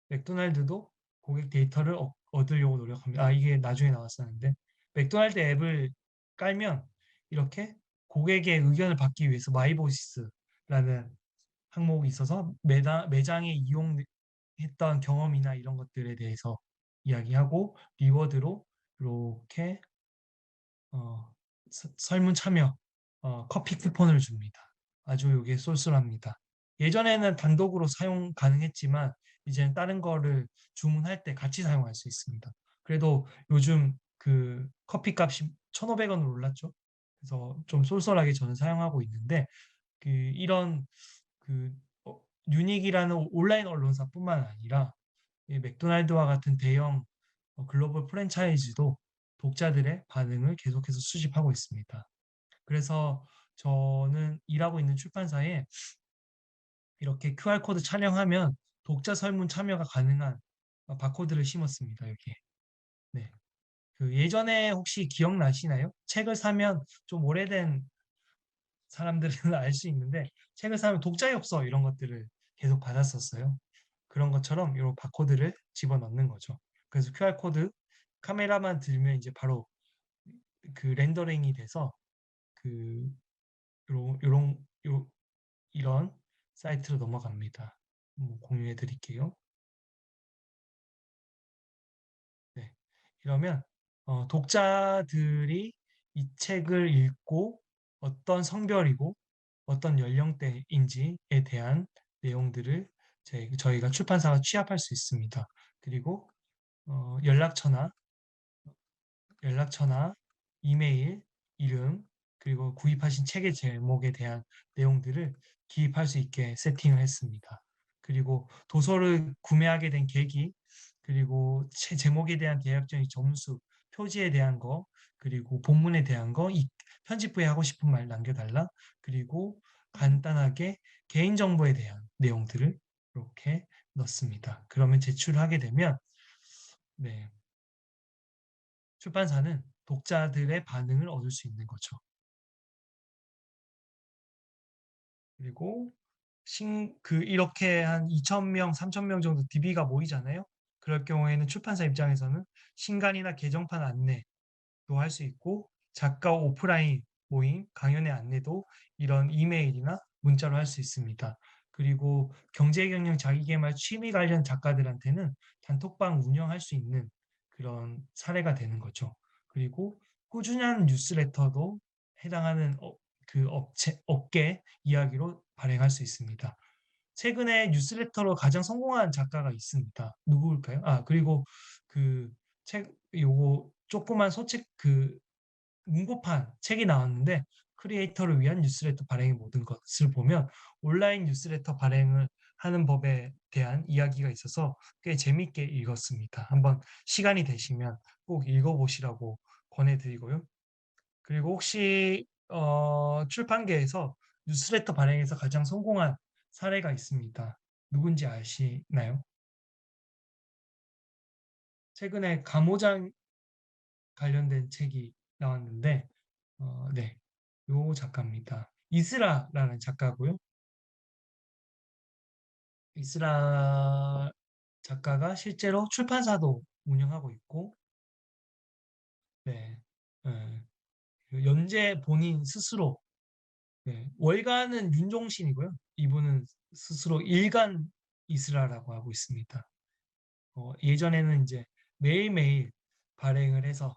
맥도날드도 고객 데이터를 얻으려고 노력합니다. 아, 이게 나중에 나왔었는데 맥도날드 앱을 깔면 이렇게 고객의 의견을 받기 위해서 마이보이스라는 항목이 있어서 매장에 이용했던 경험이나 이런 것들에 대해서 이야기하고 리워드로 이렇게 설문 참여 커피 쿠폰을 줍니다. 아주 이게 쏠쏠합니다. 예전에는 단독으로 사용 가능했지만 이제는 다른 거를 주문할 때 같이 사용할 수 있습니다. 그래도 요즘 그 커피 값이 1,500원으로 올랐죠. 그래서 좀 쏠쏠하게 저는 사용하고 있는데 이런 그 유닉이라는 온라인 언론사뿐만 아니라 이 맥도날드와 같은 대형 글로벌 프랜차이즈도 독자들의 반응을 계속해서 수집하고 있습니다. 그래서 저는 일하고 있는 출판사에 이렇게 QR코드 촬영하면 독자 설문 참여가 가능한 바코드를 심었습니다. 여기에. 네. 예전에 혹시 기억나시나요? 책을 사면 좀 오래된 사람들은 알 수 있는데 책을 사면 독자 엽서 이런 것들을 계속 받았었어요. 그런 것처럼 이 바코드를 집어넣는 거죠. 그래서 QR코드 카메라만 들면 이제 바로 렌더링이 돼서 그 요런 이런 사이트로 넘어갑니다. 공유해 드릴게요. 네. 그러면 독자들이 이 책을 읽고 어떤 성별이고 어떤 연령대인지에 대한 내용들을 저희가 출판사가 취합할 수 있습니다. 그리고 연락처나 이메일, 이름, 그리고 구입하신 책의 제목에 대한 내용들을 기입할 수 있게 세팅을 했습니다. 그리고 도서를 구매하게 된 계기, 그리고 제목에 대한 대략적인 점수, 표지에 대한 거, 그리고 본문에 대한 거, 편집 후에 하고 싶은 말 남겨달라. 그리고 간단하게 개인정보에 대한 내용들을 이렇게 넣습니다. 그러면 제출하게 되면 네, 출판사는 독자들의 반응을 얻을 수 있는 거죠. 그리고 이렇게 한 2,000명, 3,000명 정도 DB가 모이잖아요. 그럴 경우에는 출판사 입장에서는 신간이나 개정판 안내도 할 수 있고 작가 오프라인 모임, 강연의 안내도 이런 이메일이나 문자로 할 수 있습니다. 그리고 경제경영 자기계발 취미 관련 작가들한테는 단톡방 운영할 수 있는 그런 사례가 되는 거죠. 그리고 꾸준한 뉴스레터도 해당하는 업계 이야기로 발행할 수 있습니다. 최근에 뉴스레터로 가장 성공한 작가가 있습니다. 누구일까요? 그리고 그 요거 조그만 소책 문고판 책이 나왔는데 크리에이터를 위한 뉴스레터 발행의 모든 것을 보면 온라인 뉴스레터 발행을 하는 법에 대한 이야기가 있어서 꽤 재밌게 읽었습니다. 한번 시간이 되시면 꼭 읽어보시라고 권해드리고요. 그리고 혹시 출판계에서 뉴스레터 발행에서 가장 성공한 사례가 있습니다. 누군지 아시나요? 최근에 감호장 관련된 책이 나왔는데 네, 요 작가입니다. 이스라라는 작가고요. 이스라 작가가 실제로 출판사도 운영하고 있고, 네, 네, 연재 본인 스스로 월간은 윤종신이고요. 이분은 스스로 일간 이스라라고 하고 있습니다. 예전에는 이제 매일매일 발행을 해서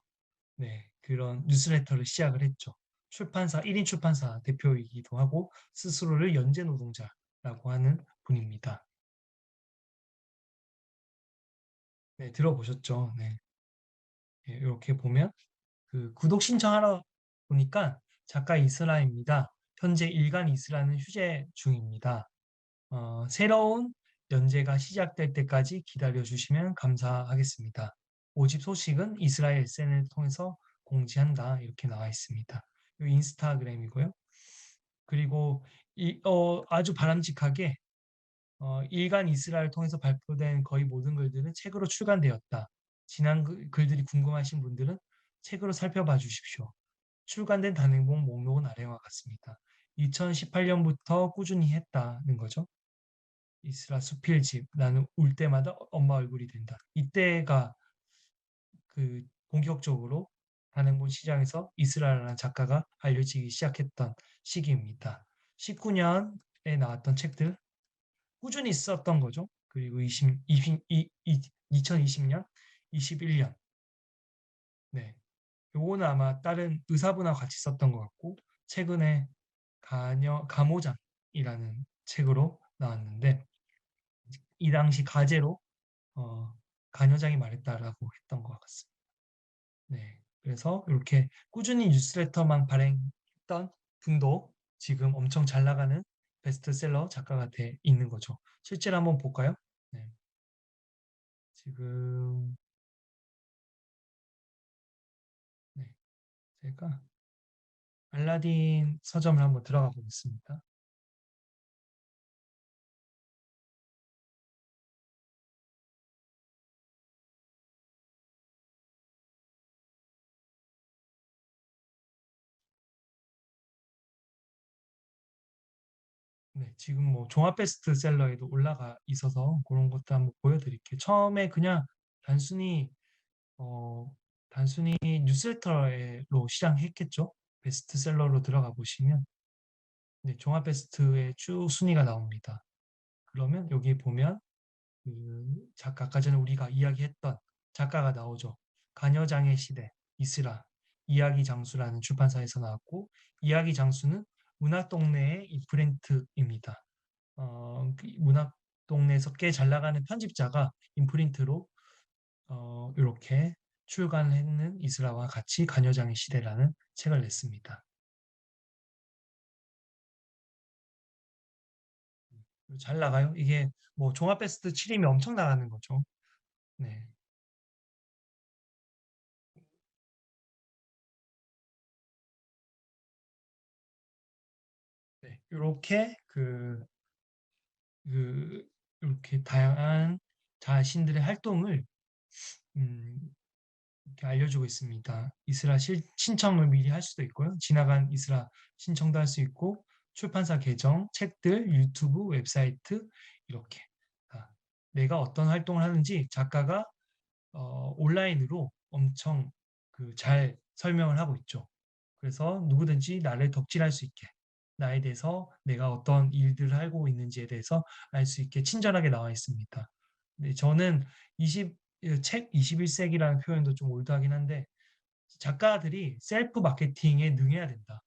그런 뉴스레터를 시작을 했죠. 1인 출판사 대표이기도 하고 스스로를 연재 노동자라고 하는 분입니다. 네, 들어보셨죠? 네. 이렇게 보면 구독 신청하러 보니까 작가 이스라입니다. 현재 일간 이스라는 휴재 중입니다. 새로운 연재가 시작될 때까지 기다려주시면 감사하겠습니다. 5집 소식은 이스라엘 SNS를 통해서 공지한다. 이렇게 나와 있습니다. 이 인스타그램이고요. 그리고 아주 바람직하게 일간 이스라엘을 통해서 발표된 거의 모든 글들은 책으로 출간되었다. 지난 글들이 궁금하신 분들은 책으로 살펴봐 주십시오. 출간된 단행본 목록은 아래와 같습니다. 2018년부터 꾸준히 했다는 거죠. 이스라 수필집 나는 울 때마다 엄마 얼굴이 된다. 이때가 본격적으로 단행본 시장에서 이스라라는 작가가 알려지기 시작했던 시기입니다. 19년에 나왔던 책들 꾸준히 썼던 거죠. 그리고 2020년, 21년 네, 요거는 아마 다른 의사분하고 같이 썼던 것 같고 최근에 감호장이라는 책으로 나왔는데 이 당시 가제로 어, 간여장이 말했다라고 했던 것 같습니다. 네. 그래서 이렇게 꾸준히 뉴스레터만 발행했던 분도 지금 엄청 잘 나가는 베스트셀러 작가가 돼 있는 거죠. 실제로 한번 볼까요? 네, 지금 네, 제가 알라딘 서점을 한번 들어가 보겠습니다. 네, 지금 뭐 종합 베스트셀러에도 올라가 있어서 그런 것도 한번 보여드릴게요. 처음에 그냥 단순히 어, 단순히 뉴스레터로 시작했겠죠. 베스트셀러로 들어가 보시면 네, 종합 베스트의 쭉 순위가 나옵니다. 그러면 여기 보면 작가 아까 전에 우리가 이야기했던 작가가 나오죠. 가녀장의 시대, 이스라, 이야기 장수라는 출판사에서 나왔고 이야기 장수는 문학동네의 임프린트입니다. 그 문학동네에서 꽤 잘 나가는 편집자가 임프린트로 이렇게 출간했는 이스라와 같이 가녀장의 시대라는 책을 냈습니다. 잘 나가요. 이게 뭐 종합 베스트 7이면 엄청 나가는 거죠. 네. 네. 이렇게 그 이렇게 다양한 자신들의 활동을 음, 이렇게 알려주고 있습니다. 이스라 신청을 미리 할 수도 있고요. 지나간 이스라 신청도 할 수 있고 출판사 계정, 책들, 유튜브, 웹사이트 이렇게 내가 어떤 활동을 하는지 작가가 온라인으로 엄청 잘 설명을 하고 있죠. 그래서 누구든지 나를 덕질할 수 있게 나에 대해서 내가 어떤 일들을 하고 있는지에 대해서 알 수 있게 친절하게 나와 있습니다. 네, 저는 20, 책 21세기라는 표현도 좀 올드하긴 한데 작가들이 셀프 마케팅에 능해야 된다.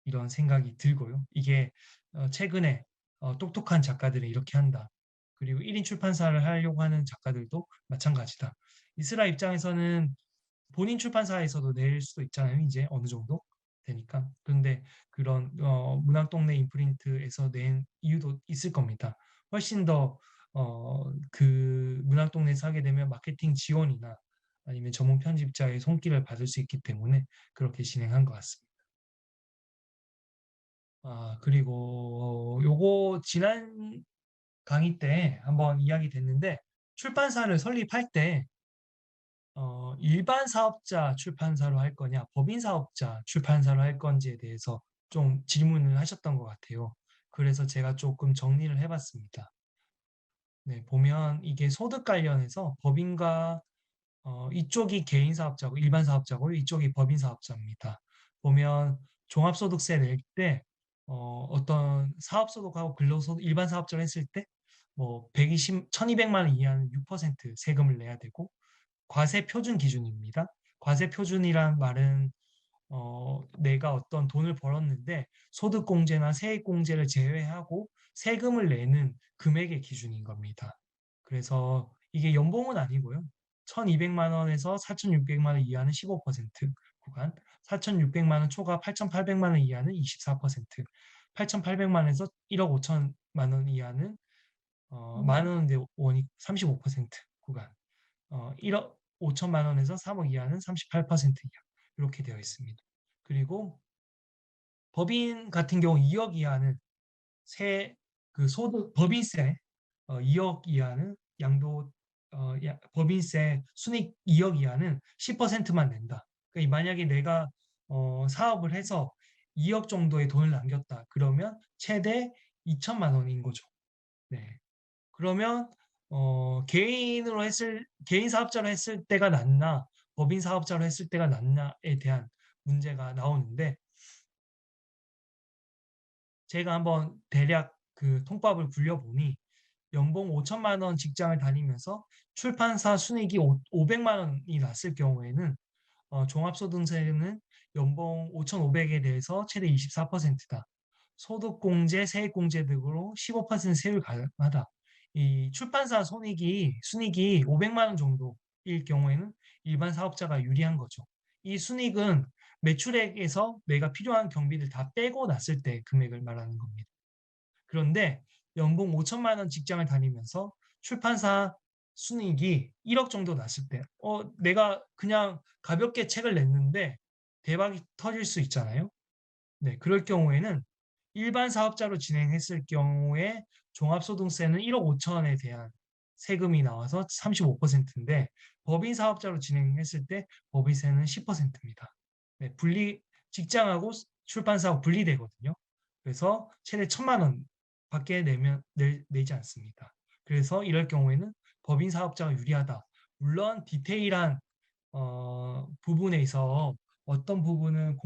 이런 생각이 들고요. 이게 최근에 똑똑한 작가들은 이렇게 한다. 그리고 1인 출판사를 하려고 하는 작가들도 마찬가지다. 이스라 입장에서는 본인 출판사에서도 낼 수도 있잖아요. 이제 어느 정도 되니까. 그런데 그런 문학동네 임프린트에서 낸 이유도 있을 겁니다. 훨씬 더 문학동네에서 하게 되면 마케팅 지원이나 아니면 전문 편집자의 손길을 받을 수 있기 때문에 그렇게 진행한 것 같습니다. 그리고 요거 지난 강의 때 한번 이야기 됐는데 출판사를 설립할 때 일반 사업자 출판사로 할 거냐, 법인 사업자 출판사로 할 건지에 대해서 좀 질문을 하셨던 것 같아요. 그래서 제가 조금 정리를 해봤습니다. 네, 보면 이게 소득 관련해서 법인과 이쪽이 개인 사업자고 일반 사업자고 이쪽이 법인 사업자입니다. 보면 종합소득세 낼 때 어떤 사업소득하고 근로소득 일반 사업자를 했을 때 뭐 120, 1200만 원 이하는 6% 세금을 내야 되고 과세 표준 기준입니다. 과세 표준이란 말은 내가 어떤 돈을 벌었는데 소득공제나 세액공제를 제외하고 세금을 내는 금액의 기준인 겁니다. 그래서 이게 연봉은 아니고요. 1200만 원에서 4600만 원 이하는 15% 구간, 4600만 원 초과 8800만 원 이하는 24%, 8800만 원에서 1억 5천만 원 이하는 만 원대 원이 35% 구간, 1억 5천만 원에서 3억 이하는 38% 이하 이렇게 되어 있습니다. 그리고 법인 같은 경우 2억 이하는 세 소득 법인세 2억 이하는 양도 법인세 순이익 2억 이하는 10%만 낸다. 그러니까 만약에 내가 사업을 해서 2억 정도의 돈을 남겼다. 그러면 최대 2천만 원인 거죠. 네. 그러면 개인 사업자로 했을 때가 낫나 법인 사업자로 했을 때가 낫나에 대한 문제가 나오는데 제가 한번 대략 그 통밥을 굴려보니 연봉 5천만 원 직장을 다니면서 출판사 순이익이 500만 원이 났을 경우에는 종합소득세는 연봉 5,500에 대해서 최대 24%다. 소득공제, 세액공제 등으로 15% 세율 가능하다. 이 출판사 순이익이 500만 원 정도일 경우에는 일반 사업자가 유리한 거죠. 이 순이익은 매출액에서 내가 필요한 경비를 다 빼고 났을 때 금액을 말하는 겁니다. 그런데 연봉 5천만 원 직장을 다니면서 출판사 순이익이 1억 정도 났을 때, 내가 그냥 가볍게 책을 냈는데 대박이 터질 수 있잖아요. 네, 그럴 경우에는 일반 사업자로 진행했을 경우에 종합소득세는 1억 5천에 대한 세금이 나와서 35%인데 법인 사업자로 진행했을 때 법인세는 10%입니다. 네, 직장하고 출판사하고 분리되거든요. 그래서 최대 1천만 원 밖에 내지 않습니다. 그래서 이럴 경우에는 법인 사업자가 유리하다. 물론 디테일한 부분에 있어 어떤 부분은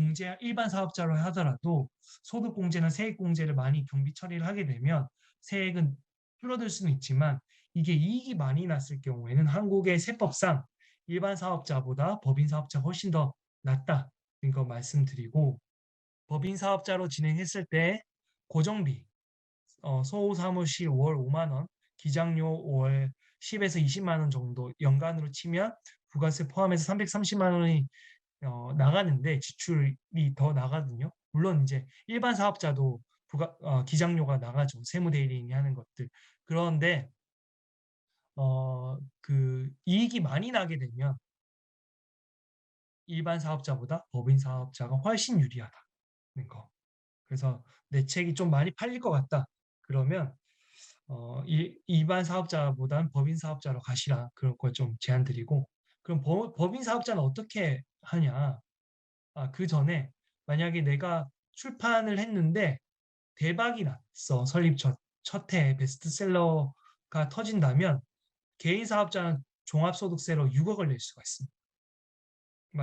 일반 사업자로 하더라도 소득공제나 세액공제를 많이 경비 처리를 하게 되면 세액은 줄어들 수는 있지만 이게 이익이 많이 났을 경우에는 한국의 세법상 일반 사업자보다 법인 사업자가 훨씬 더 낫다는 거 말씀드리고 법인 사업자로 진행했을 때 고정비, 소사무실 월 5만 원, 기장료 월 10에서 20만 원 정도 연간으로 치면 부가세 포함해서 330만 원이 나가는데 지출이 더 나가거든요. 물론 이제 일반 사업자도 기장료가 나가죠. 세무대리인이 하는 것들. 그런데 그 이익이 많이 나게 되면 일반 사업자보다 법인 사업자가 훨씬 유리하다는 거. 그래서 내 책이 좀 많이 팔릴 것 같다. 그러면 일반 사업자보다는 법인 사업자로 가시라. 그런 걸 좀 제안 드리고. 그럼 법인 사업자는 어떻게 하냐? 그 전에 만약에 내가 출판을 했는데 대박이 났어. 설립 첫 해 베스트셀러가 터진다면 개인 사업자는 종합소득세로 6억을 낼 수가 있습니다.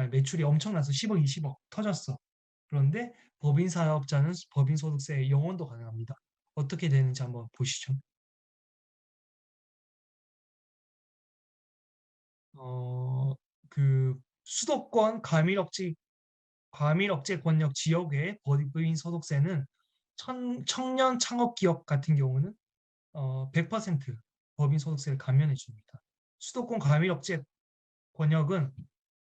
매출이 엄청나서 10억, 20억 터졌어. 그런데 법인 사업자는 법인 소득세 영원도 가능합니다. 어떻게 되는지 한번 보시죠. 어, 그 수도권 과밀억제 권역 지역의 법인 소득세는 청년 창업 기업 같은 경우는 100% 법인 소득세를 감면해 줍니다. 수도권 과밀억제 권역은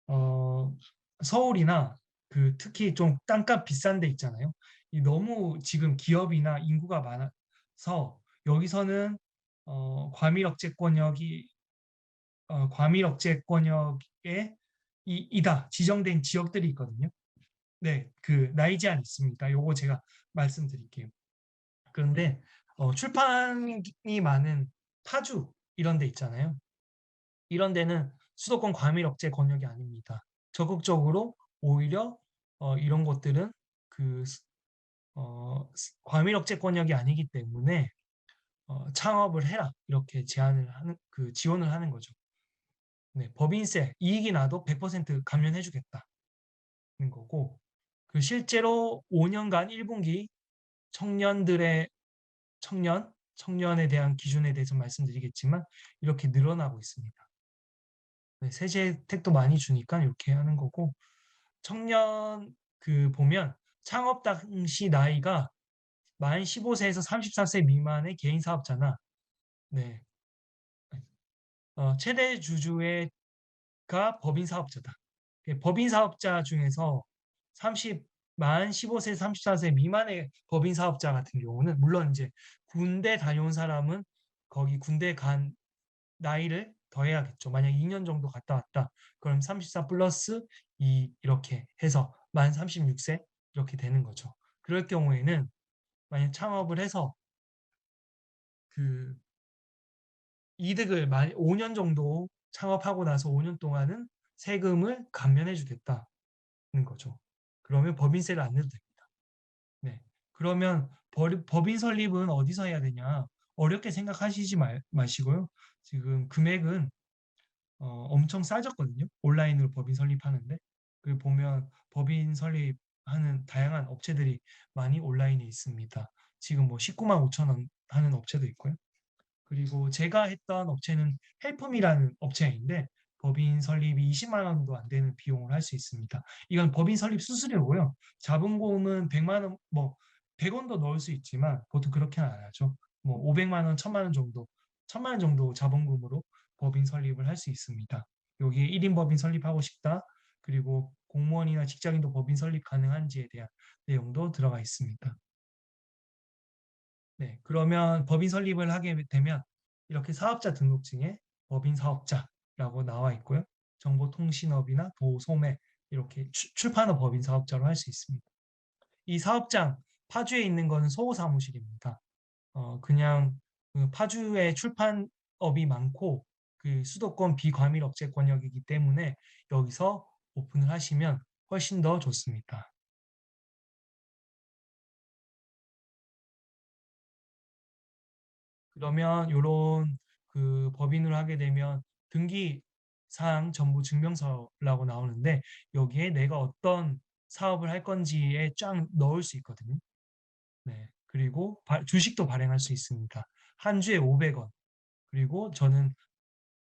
어, 서울이나 특히 좀 땅값 비싼 데 있잖아요. 너무 지금 기업이나 인구가 많아서 여기서는 과밀억제권역에 이다 지정된 지역들이 있거든요. 네, 나이 제한 있습니다. 요거 제가 말씀드릴게요. 그런데 출판이 많은 파주 이런 데 있잖아요. 이런 데는 수도권 과밀억제 권역이 아닙니다. 적극적으로 오히려 이런 것들은 그 과밀억제 권역이 아니기 때문에 창업을 해라 이렇게 지원을 하는 거죠. 네, 법인세 이익이 나도 100% 감면해주겠다는 거고 실제로 5년간 1분기 청년들의 청년에 대한 기준에 대해서 말씀드리겠지만 이렇게 늘어나고 있습니다. 네, 세제 혜택도 많이 주니까 이렇게 하는 거고 청년 보면 창업 당시 나이가 만 15세에서 34세 미만의 개인 사업자나 네, 최대 주주가 법인 사업자다. 법인 사업자 중에서 만 15세, 34세 미만의 법인 사업자 같은 경우는 물론 이제 군대 다녀온 사람은 거기 군대 간 나이를 더해야겠죠. 만약 2년 정도 갔다 왔다. 그럼 34 플러스 2 이렇게 해서 만 36세 이렇게 되는 거죠. 그럴 경우에는 만약 창업을 해서 그 이득을 5년 정도 창업하고 나서 5년 동안은 세금을 감면해 주겠다는 거죠. 그러면 법인세를 안 내도 됩니다. 네. 그러면 법인 설립은 어디서 해야 되냐? 어렵게 생각하시지 마시고요. 지금 금액은 엄청 싸졌거든요. 온라인으로 법인 설립하는데. 보면 법인 설립하는 다양한 업체들이 많이 온라인에 있습니다. 지금 뭐 19만 5천 원 하는 업체도 있고요. 그리고 제가 했던 업체는 헬프미라는 업체인데 법인 설립이 20만 원도 안 되는 비용을 할 수 있습니다. 이건 법인 설립 수수료고요. 자본금은 100만 원, 뭐 100원도 넣을 수 있지만 보통 그렇게는 안 하죠. 뭐 500만 원, 1000만 원 정도, 1000만 원 정도 자본금으로 법인 설립을 할 수 있습니다. 여기에 1인 법인 설립하고 싶다. 그리고 공무원이나 직장인도 법인 설립 가능한지에 대한 내용도 들어가 있습니다. 네, 그러면 법인 설립을 하게 되면 이렇게 사업자 등록증에 법인 사업자라고 나와 있고요. 정보통신업이나 도소매 이렇게 출판업 법인 사업자로 할 수 있습니다. 이 사업장 파주에 있는 거는 소호사무실입니다. 그냥 그 파주에 출판업이 많고 그 수도권 비과밀 억제 권역이기 때문에 여기서 오픈을 하시면 훨씬 더 좋습니다. 그러면 이런 그 법인으로 하게 되면 등기 사항 전부 증명서라고 나오는데 여기에 내가 어떤 사업을 할 건지에 쫙 넣을 수 있거든요. 네. 그리고 주식도 발행할 수 있습니다. 한 주에 500원. 그리고 저는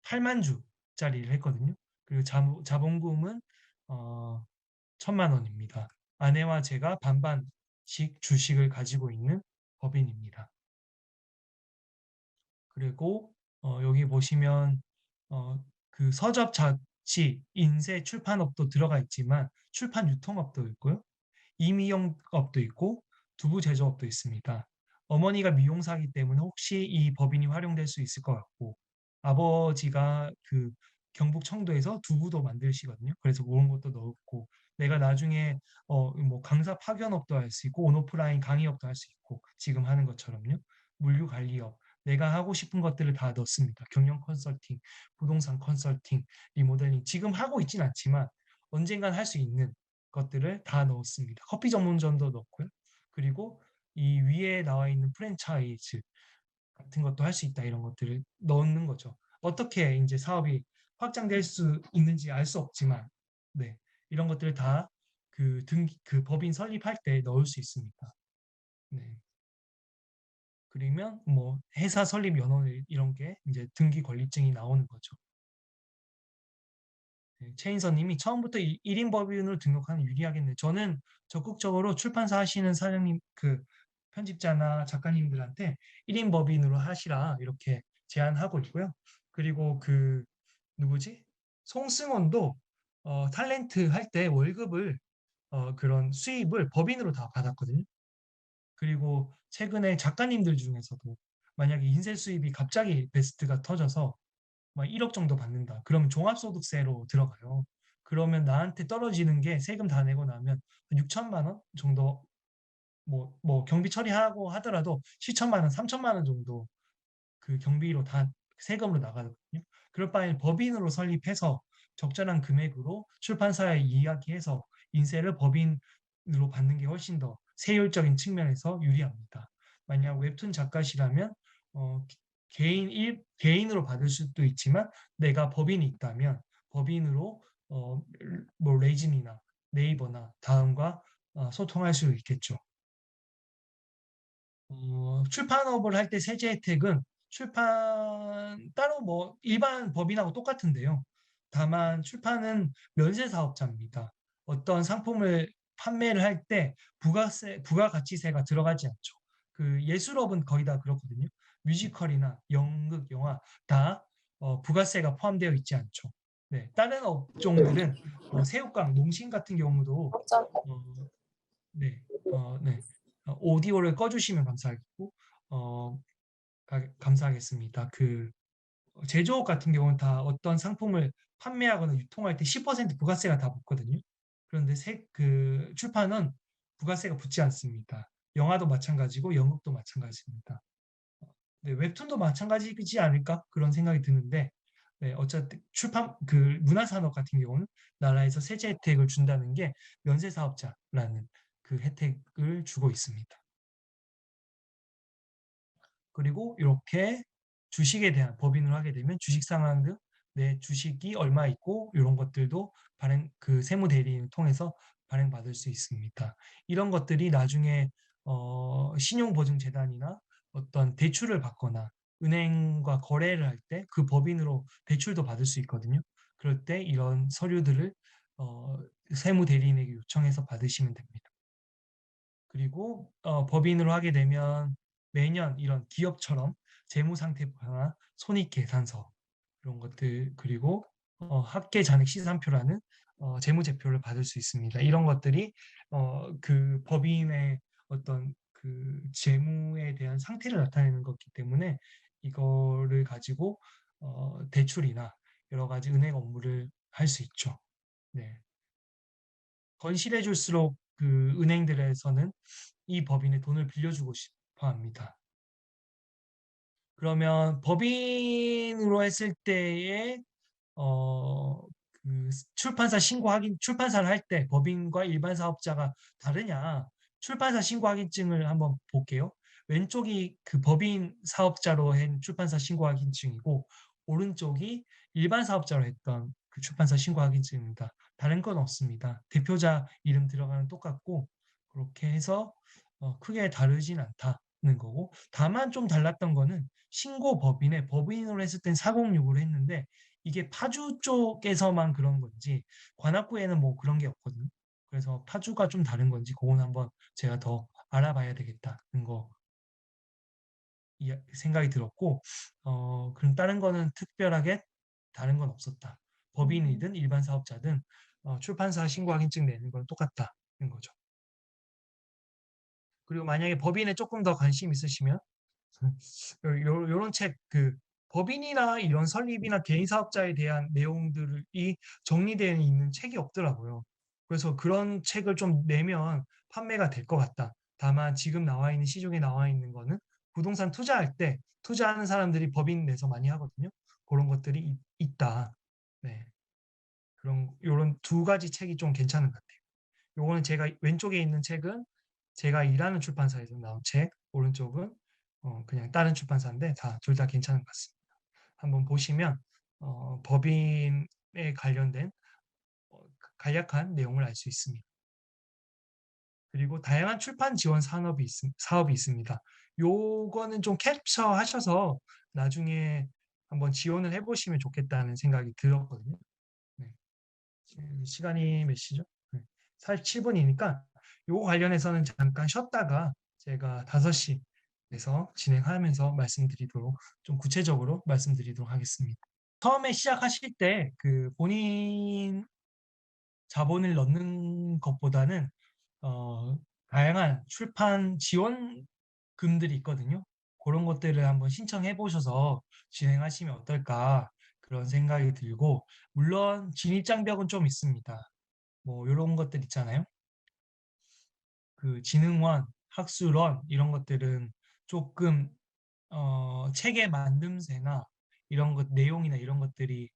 8만 주짜리를 했거든요. 그리고 자본금은 어, 1,000만 원입니다. 아내와 제가 반반씩 주식을 가지고 있는 법인입니다. 그리고 여기 보시면 어, 그 서적 자치, 인쇄, 출판업도 들어가 있지만 출판 유통업도 있고요. 이미용업도 있고 두부 제조업도 있습니다. 어머니가 미용사이기 때문에 혹시 이 법인이 활용될 수 있을 것 같고 아버지가 그 경북 청도에서 두부도 만드시거든요. 그래서 그런 것도 넣었고 내가 나중에 뭐 강사 파견업도 할 수 있고 온오프라인 강의업도 할 수 있고 지금 하는 것처럼요. 물류 관리업 내가 하고 싶은 것들을 다 넣습니다. 경영 컨설팅, 부동산 컨설팅, 리모델링 지금 하고 있진 않지만 언젠간 할 수 있는 것들을 다 넣었습니다. 커피 전문점도 넣고요. 그리고 이 위에 나와 있는 프랜차이즈 같은 것도 할 수 있다 이런 것들을 넣는 거죠. 어떻게 이제 사업이 확장될 수 있는지 알 수 없지만 네 이런 것들을 다 그 법인 설립할 때 넣을 수 있습니다. 네. 그러면 뭐 회사 설립 연원 이런 게 이제 등기 권리증이 나오는 거죠. 네, 최인서님이 처음부터 1인 법인으로 등록하는 유리하겠네. 저는 적극적으로 출판사 하시는 사장님, 그 편집자나 작가님들한테 1인 법인으로 하시라 이렇게 제안하고 있고요. 그리고 그 누구지? 송승헌도 탤런트 할 때 월급을 그런 수입을 법인으로 다 받았거든요. 그리고 최근에 작가님들 중에서도 만약에 인쇄 수입이 갑자기 베스트가 터져서 막 1억 정도 받는다. 그러면 종합소득세로 들어가요. 그러면 나한테 떨어지는 게 세금 다 내고 나면 6천만 원 정도 뭐 경비 처리하고 하더라도 7천만 원, 3천만 원 정도 그 경비로 다 세금으로 나가거든요. 그럴 바에 법인으로 설립해서 적절한 금액으로 출판사에 이야기해서 인세를 법인으로 받는 게 훨씬 더 세율적인 측면에서 유리합니다. 만약 웹툰 작가시라면 어, 개인으로 받을 수도 있지만 내가 법인이 있다면 법인으로 뭐 레진이나 네이버나 다음과 소통할 수 있겠죠. 출판업을 할 때 세제 혜택은 출판 따로 뭐 일반 법인하고 똑같은데요. 다만 출판은 면세 사업자입니다. 어떤 상품을 판매를 할 때 부가가치세가 들어가지 않죠. 그 예술업은 거의 다 그렇거든요. 뮤지컬이나 연극, 영화 다 부가세가 포함되어 있지 않죠. 네, 다른 업종들은 새우깡, 농심 같은 경우도 어, 네, 네. 오디오를 꺼주시면 감사하겠고, 어, 감사하겠습니다. 그 제조업 같은 경우는 다 어떤 상품을 판매하거나 유통할 때 10% 부가세가 다 붙거든요. 그런데 그 출판은 부가세가 붙지 않습니다. 영화도 마찬가지고 연극도 마찬가지입니다. 네, 웹툰도 마찬가지지 않을까 그런 생각이 드는데, 네, 어쨌든 출판 그 문화산업 같은 경우는 나라에서 세제 혜택을 준다는 게 면세 사업자라는 그 혜택을 주고 있습니다. 그리고 이렇게 주식에 대한 법인을 하게 되면 주식 상황 등 내 주식이 얼마 있고 이런 것들도 그 세무대리인을 통해서 발행받을 수 있습니다. 이런 것들이 나중에 신용보증재단이나 어떤 대출을 받거나 은행과 거래를 할 때 그 법인으로 대출도 받을 수 있거든요. 그럴 때 이런 서류들을 어, 세무대리인에게 요청해서 받으시면 됩니다. 그리고 법인으로 하게 되면 매년 이런 기업처럼 재무상태 변화, 손익계산서 그런 것들 그리고 합계 잔액 시산표라는 재무제표를 받을 수 있습니다. 이런 것들이 그 법인의 어떤 그 재무에 대한 상태를 나타내는 거기 때문에 이거를 가지고 대출이나 여러 가지 은행 업무를 할 수 있죠. 네. 건실해 줄수록 그 은행들에서는 이 법인의 돈을 빌려주고 싶어 합니다. 그러면 법인으로 했을 때의 그 출판사 신고 확인, 출판사를 할 때 법인과 일반 사업자가 다르냐? 출판사 신고 확인증을 한번 볼게요. 왼쪽이 그 법인 사업자로 한 출판사 신고 확인증이고, 오른쪽이 일반 사업자로 했던 그 출판사 신고 확인증입니다. 다른 건 없습니다. 대표자 이름 들어가는 똑같고, 그렇게 해서 크게 다르진 않다는 거고, 다만 좀 달랐던 거는 신고 법인에 법인으로 했을 땐 406으로 했는데, 이게 파주 쪽에서만 그런 건지 관악구에는 뭐 그런 게 없거든요. 그래서 파주가 좀 다른 건지 그건 한번 제가 더 알아봐야 되겠다는 거 생각이 들었고 그럼 다른 거는 특별하게 다른 건 없었다. 법인이든 일반 사업자든 출판사 신고 확인증 내는 건 똑같다는 거죠. 그리고 만약에 법인에 조금 더 관심 있으시면 요런 책, 그 법인이나 이런 설립이나 개인 사업자에 대한 내용들이 정리되어 있는 책이 없더라고요. 그래서 그런 책을 좀 내면 판매가 될 것 같다. 다만 지금 나와 있는 시중에 나와 있는 거는 부동산 투자할 때 투자하는 사람들이 법인 내서 많이 하거든요. 그런 것들이 있다. 네. 그런 요런 두 가지 책이 좀 괜찮은 것 같아요. 요거는 제가 왼쪽에 있는 책은 제가 일하는 출판사에서 나온 책, 오른쪽은 그냥 다른 출판사인데 둘 다 괜찮은 것 같습니다. 한번 보시면 법인에 관련된 간략한 내용을 알 수 있습니다. 그리고 다양한 출판 지원 사업이 있습니다. 요거는 좀 캡처하셔서 나중에 한번 지원을 해보시면 좋겠다는 생각이 들었거든요. 네. 시간이 몇 시죠? 네. 47분이니까 요거 관련해서는 잠깐 쉬었다가 제가 5시에서 진행하면서 말씀드리도록 좀 구체적으로 말씀드리도록 하겠습니다. 처음에 시작하실 때 그 본인 자본을 넣는 것보다는 어, 다양한 출판 지원금들이 있거든요. 그런 것들을 한번 신청해 보셔서 진행하시면 어떨까 그런 생각이 들고 물론 진입장벽은 좀 있습니다. 뭐 이런 것들 있잖아요. 그 진흥원, 학술원 이런 것들은 조금 책의 만듦새나 이런 것 내용이나 이런 것들이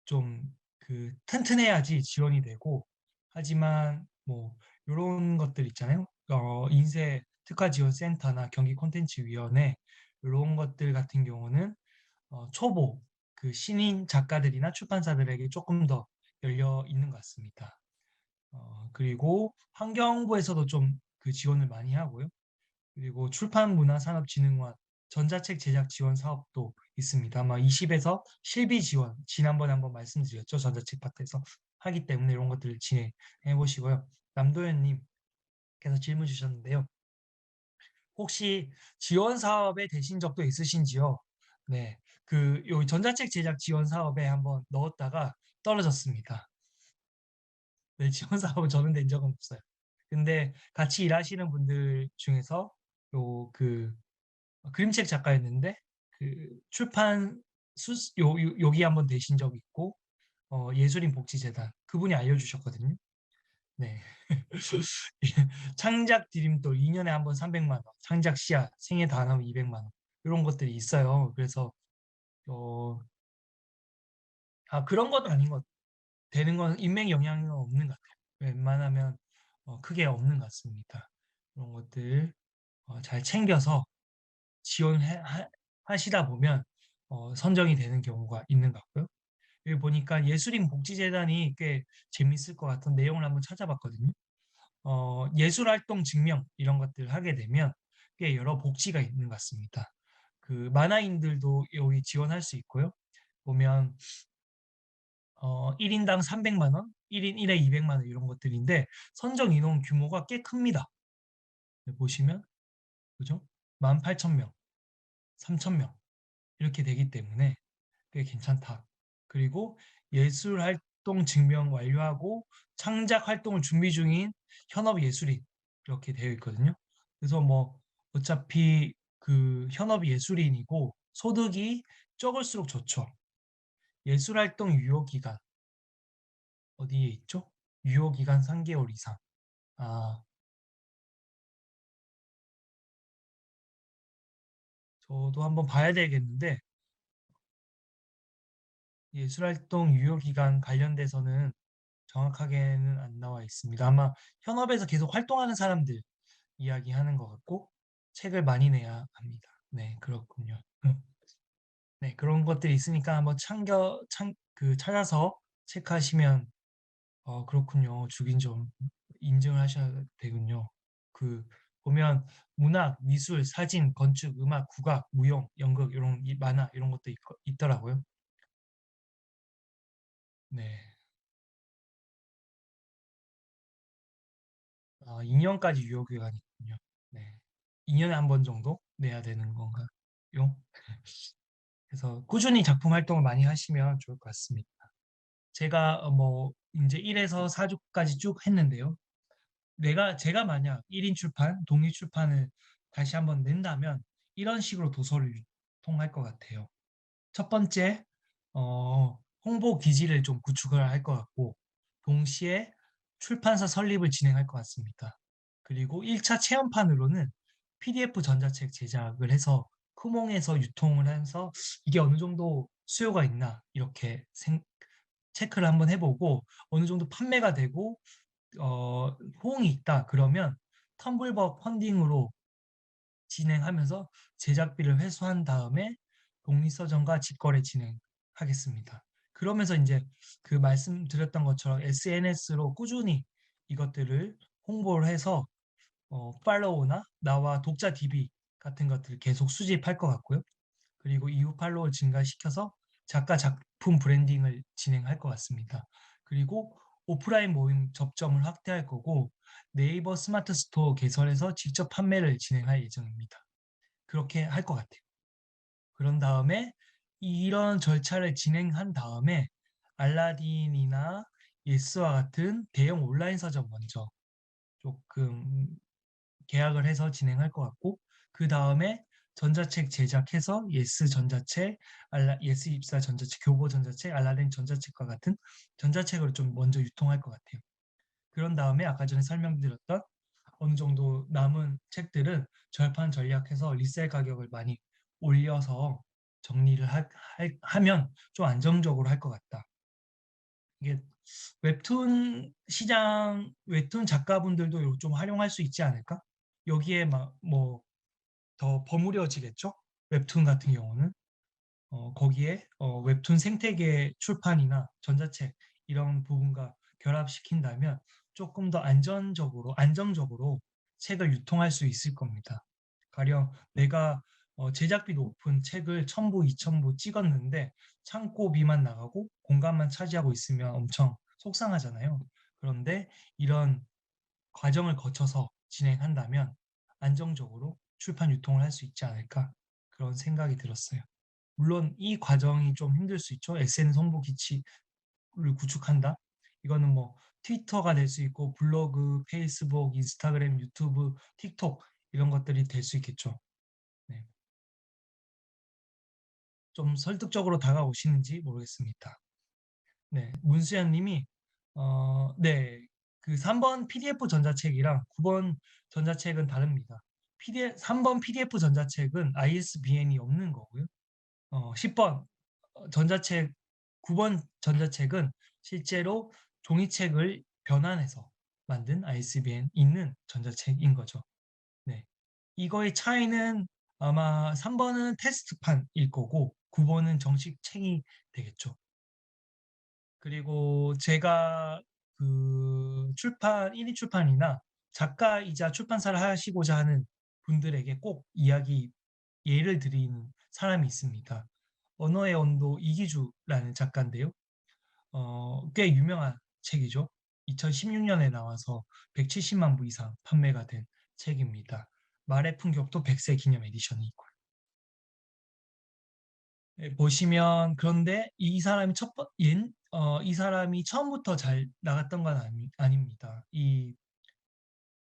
좀 그 튼튼해야지 지원이 되고 하지만 뭐 이런 것들 있잖아요. 인쇄 특화지원센터나 경기콘텐츠위원회 이런 것들 같은 경우는 초보 그 신인 작가들이나 출판사들에게 조금 더 열려 있는 것 같습니다. 그리고 환경부에서도 좀 그 지원을 많이 하고요. 그리고 출판문화산업진흥원 전자책 제작 지원 사업도 있습니다. 아마 20에서 실비 지원 지난번에 한번 말씀드렸죠. 전자책 밭에서 하기 때문에 이런 것들을 진행해 보시고요. 남도현님께서 질문 주셨는데요. 혹시 지원 사업에 되신 적도 있으신지요? 네, 요 전자책 제작 지원 사업에 한번 넣었다가 떨어졌습니다. 네, 지원 사업은 저는 낸 적은 없어요. 근데 같이 일하시는 분들 중에서 요그 그림책 작가였는데 그 출판 여기 한번 되신 적 있고 예술인 복지재단 그분이 알려주셨거든요. 네. 창작 디딤돌 2년에 한 번 300만 원, 창작 씨앗 생애 다 나면 200만 원 이런 것들이 있어요. 그래서 어, 그런 건 아닌 것 되는 건 인맥 영향은 없는 것 같아요. 웬만하면 크게 없는 것 같습니다. 그런 것들 잘 챙겨서 지원하시다 보면 선정이 되는 경우가 있는 것 같고요. 여기 보니까 예술인 복지재단이 꽤 재밌을 것 같은 내용을 한번 찾아봤거든요. 예술활동 증명 이런 것들 하게 되면 꽤 여러 복지가 있는 것 같습니다. 그 만화인들도 여기 지원할 수 있고요. 보면 1인당 300만 원, 1인 1회 200만 원 이런 것들인데 선정 인원 규모가 꽤 큽니다. 보시면 그죠? 18,000명, 3,000명 이렇게 되기 때문에 꽤 괜찮다. 그리고 예술 활동 증명 완료하고 창작 활동을 준비 중인 현업 예술인 이렇게 되어 있거든요. 그래서 뭐 어차피 그 현업 예술인이고 소득이 적을수록 좋죠. 예술 활동 유효 기간 어디에 있죠? 유효 기간 3개월 이상. 아, 저도 한번 봐야 되겠는데 예술 활동 유효 기간 관련돼서는 정확하게는 안 나와 있습니다. 아마 현업에서 계속 활동하는 사람들 이야기하는 것 같고 책을 많이 내야 합니다. 네, 그렇군요. 네, 그런 것들이 있으니까 한번 찾아서 체크하시면 그렇군요. 주긴 좀 인증을 하셔야 되군요. 그 보면 문학, 미술, 사진, 건축, 음악, 국악, 무용, 연극 이런 만화 이런 것도 있더라고요. 네. 2년까지 유효 기간이 있군요. 네. 2년에 한 번 정도 내야 되는 건가요? 그래서 꾸준히 작품 활동을 많이 하시면 좋을 것 같습니다. 제가 뭐 이제 1에서 4주까지 쭉 했는데요. 제가 만약 1인 출판, 독립 출판을 다시 한번 낸다면 이런 식으로 도서를 유통할 것 같아요. 첫 번째, 홍보 기지를 좀 구축을 할 것 같고, 동시에 출판사 설립을 진행할 것 같습니다. 그리고 1차 체험판으로는 PDF 전자책 제작을 해서 쿠몽에서 유통을 해서 이게 어느 정도 수요가 있나 이렇게 체크를 한번 해보고 어느 정도 판매가 되고 호응이 있다 그러면 텀블벅 펀딩으로 진행하면서 제작비를 회수한 다음에 독립서점과 직거래 진행하겠습니다. 그러면서 이제 그 말씀드렸던 것처럼 SNS로 꾸준히 이것들을 홍보를 해서 팔로우나 나와 독자 DB 같은 것들을 계속 수집할 것 같고요. 그리고 이후 팔로우 증가시켜서 작가 작품 브랜딩을 진행할 것 같습니다. 그리고 오프라인 모임 접점을 확대할 거고 네이버 스마트 스토어 개설해서 직접 판매를 진행할 예정입니다. 그렇게 할 것 같아요. 그런 다음에 이런 절차를 진행한 다음에 알라딘이나 예스와 같은 대형 온라인 서점 먼저 조금 계약을 해서 진행할 것 같고 그 다음에 전자책 제작해서 예스 전자책, 예스 입사 전자책, 교보 전자책, 알라딘 전자책과 같은 전자책으로 좀 먼저 유통할 것 같아요. 그런 다음에 아까 전에 설명드렸던 어느 정도 남은 책들은 절판 전략해서 리셀 가격을 많이 올려서 정리를 하면 좀 안정적으로 할 것 같다. 이게 웹툰 작가분들도 좀 활용할 수 있지 않을까? 여기에 막 뭐 더 버무려지겠죠? 웹툰 같은 경우는 거기에 웹툰 생태계 출판이나 전자책 이런 부분과 결합시킨다면 조금 더 안정적으로 책을 유통할 수 있을 겁니다. 가령 내가 제작비 높은 책을 1000부, 2000부 찍었는데 창고비만 나가고 공간만 차지하고 있으면 엄청 속상하잖아요. 그런데 이런 과정을 거쳐서 진행한다면 안정적으로 출판 유통을 할 수 있지 않을까 그런 생각이 들었어요. 물론 이 과정이 좀 힘들 수 있죠. SNS 홍보 기치를 구축한다. 이거는 뭐 트위터가 될 수 있고 블로그, 페이스북, 인스타그램, 유튜브, 틱톡 이런 것들이 될 수 있겠죠. 네. 좀 설득적으로 다가오시는지 모르겠습니다. 네, 문수연 님이 네, 그 3번 PDF 전자책이랑 9번 전자책은 다릅니다. 3번 PDF 전자책은 ISBN이 없는 거고요. 10번 전자책, 9번 전자책은 실제로 종이책을 변환해서 만든 ISBN 있는 전자책인 거죠. 네. 이거의 차이는 아마 3번은 테스트판일 거고 9번은 정식 책이 되겠죠. 그리고 제가 그 1인 출판이나 작가이자 출판사를 하시고자 하는 분들에게 꼭 예를 드리는 사람이 있습니다. 언어의 온도 이기주라는 작가인데요. 꽤 유명한 책이죠. 2016년에 나와서 170만 부 이상 판매가 된 책입니다. 말의 품격도 100세 기념 에디션이 있고요. 네, 보시면 그런데 이 사람이 이 사람이 처음부터 잘 나갔던 건 아닙니다.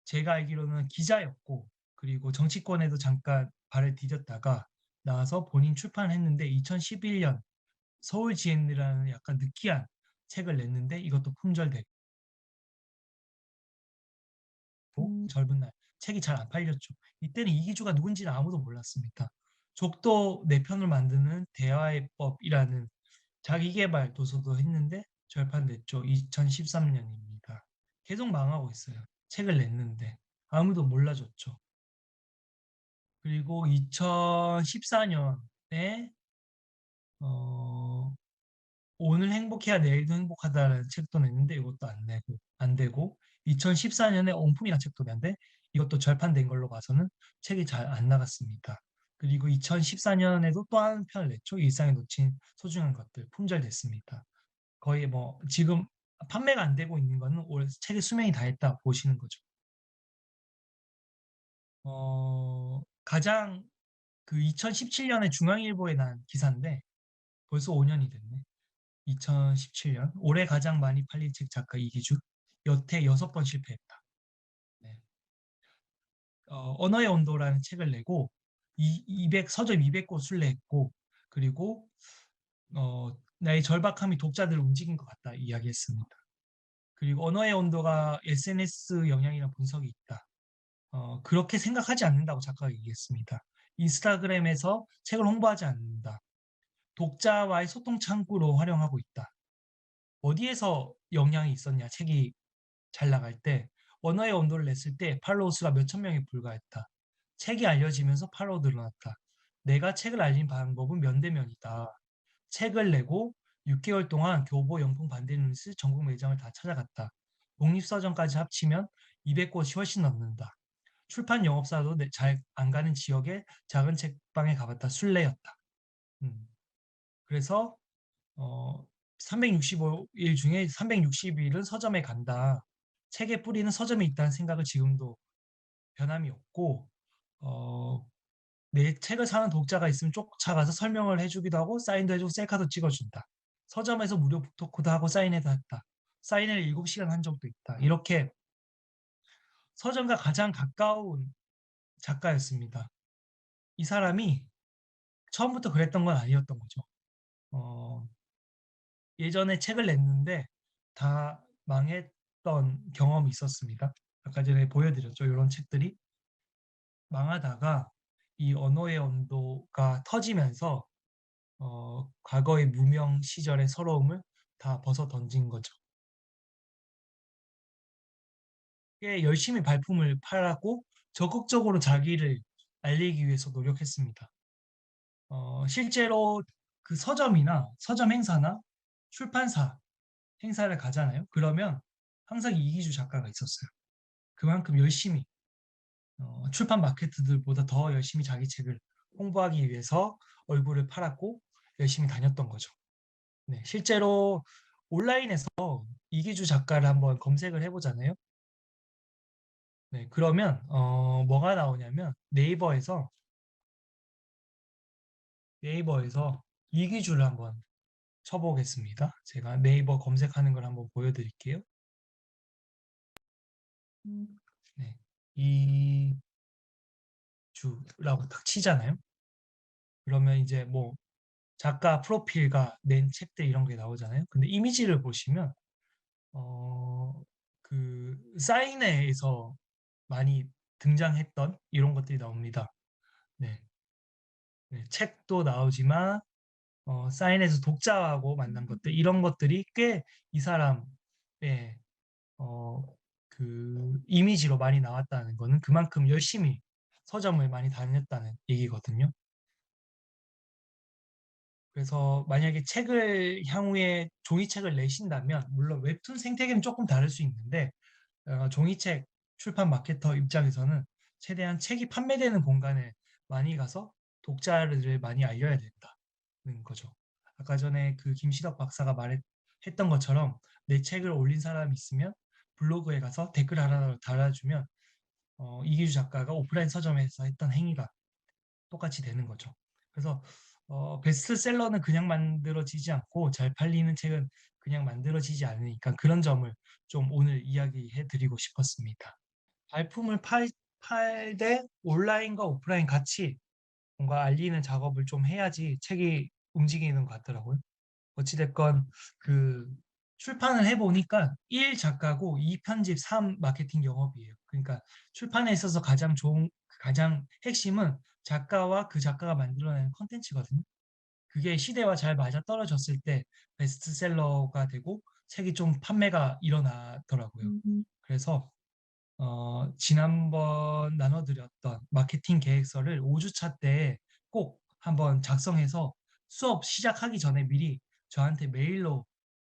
제가 알기로는 기자였고 그리고 정치권에도 잠깐 발을 디뎠다가 나와서 본인 출판했는데 2011년 서울 지엔이라는 약간 느끼한 책을 냈는데 이것도 품절되고 젊은 날 책이 잘 안 팔렸죠. 이때는 이기주가 누군지는 아무도 몰랐습니다. 족도 내 편을 만드는 대화의 법이라는 자기계발 도서도 했는데 절판됐죠. 2013년입니다. 계속 망하고 있어요. 책을 냈는데 아무도 몰라줬죠. 그리고 2014년에 오늘 행복해야 내일도 행복하다라는 책도 냈는데 이것도 안 되고 2014년에 온품이라는 책도 냈는데 이것도 절판된 걸로 봐서는 책이 잘 안 나갔습니다. 그리고 2014년에도 또 한 편을 냈죠. 일상에 놓친 소중한 것들 품절됐습니다. 거의 뭐 지금 판매가 안 되고 있는 거는 올 책의 수명이 다 했다 보시는 거죠. 가장 그 2017년에 중앙일보에 난 기사인데 벌써 5년이 됐네. 2017년 올해 가장 많이 팔린 책 작가 이기주 여태 6번 실패했다. 네. 언어의 온도라는 책을 내고 200 서점 200곳 순례했고 그리고 나의 절박함이 독자들을 움직인 것 같다 이야기했습니다. 그리고 언어의 온도가 SNS 영향이랑 분석이 있다. 그렇게 생각하지 않는다고 작가가 얘기했습니다. 인스타그램에서 책을 홍보하지 않는다. 독자와의 소통 창구로 활용하고 있다. 어디에서 영향이 있었냐? 책이 잘 나갈 때 언어의 온도를 냈을 때 팔로워 수가 몇천 명에 불과했다. 책이 알려지면서 팔로워 늘어났다. 내가 책을 알린 방법은 면대면이다. 책을 내고 6개월 동안 교보, 영풍, 반대뉴스 전국 매장을 다 찾아갔다. 독립서점까지 합치면 200곳이 훨씬 넘는다. 출판 영업사도 잘 안 가는 지역의 작은 책방에 가봤다. 순례였다. 음. 그래서 365일 중에 360일은 서점에 간다. 책의 뿌리는 서점에 있다는 생각을 지금도 변함이 없고 어, 내 책을 사는 독자가 있으면 쫓아가서 설명을 해주기도 하고 사인도 해주고 셀카도 찍어준다. 서점에서 무료 북토크도 하고 사인회도 했다. 사인회를 7시간 한 적도 있다. 이렇게 서점과 가장 가까운 작가였습니다. 이 사람이 처음부터 그랬던 건 아니었던 거죠. 어, 예전에 책을 냈는데 다 망했던 경험이 있었습니다. 아까 전에 보여드렸죠. 이런 책들이 망하다가 이 언어의 온도가 터지면서 과거의 무명 시절의 서러움을 다 벗어 던진 거죠. 꽤 열심히 발품을 팔았고 적극적으로 자기를 알리기 위해서 노력했습니다. 실제로 그 서점이나 서점 행사나 출판사 행사를 가잖아요. 그러면 항상 이기주 작가가 있었어요. 그만큼 열심히 출판 마케트들보다 더 열심히 자기 책을 홍보하기 위해서 얼굴을 팔았고 열심히 다녔던 거죠. 네, 실제로 온라인에서 이기주 작가를 한번 검색을 해보잖아요. 네, 그러면 뭐가 나오냐면 네이버에서 이기주를 한번 쳐보겠습니다. 제가 네이버 검색하는 걸 한번 보여드릴게요. 네, 이주라고 딱 치잖아요. 그러면 이제 뭐 작가 프로필과 낸 책들 이런 게 나오잖아요. 근데 이미지를 보시면 어, 그 사인회에서 많이 등장했던 이런 것들이 나옵니다. 네, 네, 책도 나오지만 사인회에서 독자하고 만난 것들 이런 것들이 꽤 이 사람의 어, 그 이미지로 많이 나왔다는 거는 그만큼 열심히 서점을 많이 다녔다는 얘기거든요. 그래서 만약에 책을 향후에 종이책을 내신다면 물론 웹툰 생태계는 조금 다를 수 있는데 종이책 출판 마케터 입장에서는 최대한 책이 판매되는 공간에 많이 가서 독자를 많이 알려야 된다는 거죠. 아까 전에 그 김시덕 박사가 말했던 것처럼 내 책을 올린 사람이 있으면 블로그에 가서 댓글 하나 달아주면 이기주 작가가 오프라인 서점에서 했던 행위가 똑같이 되는 거죠. 그래서 베스트셀러는 그냥 만들어지지 않고 잘 팔리는 책은 그냥 만들어지지 않으니까 그런 점을 좀 오늘 이야기해 드리고 싶었습니다. 발품을 팔 때 온라인과 오프라인 같이 뭔가 알리는 작업을 좀 해야지 책이 움직이는 것 같더라고요. 어찌됐건 그 출판을 해보니까 1 작가고 2 편집, 3 마케팅 영업이에요. 그러니까 출판에 있어서 가장 핵심은 작가와 그 작가가 만들어내는 컨텐츠거든요. 그게 시대와 잘 맞아떨어졌을 때 베스트셀러가 되고 책이 좀 판매가 일어나더라고요. 그래서 지난번 나눠드렸던 마케팅 계획서를 5주차 때 꼭 한번 작성해서 수업 시작하기 전에 미리 저한테 메일로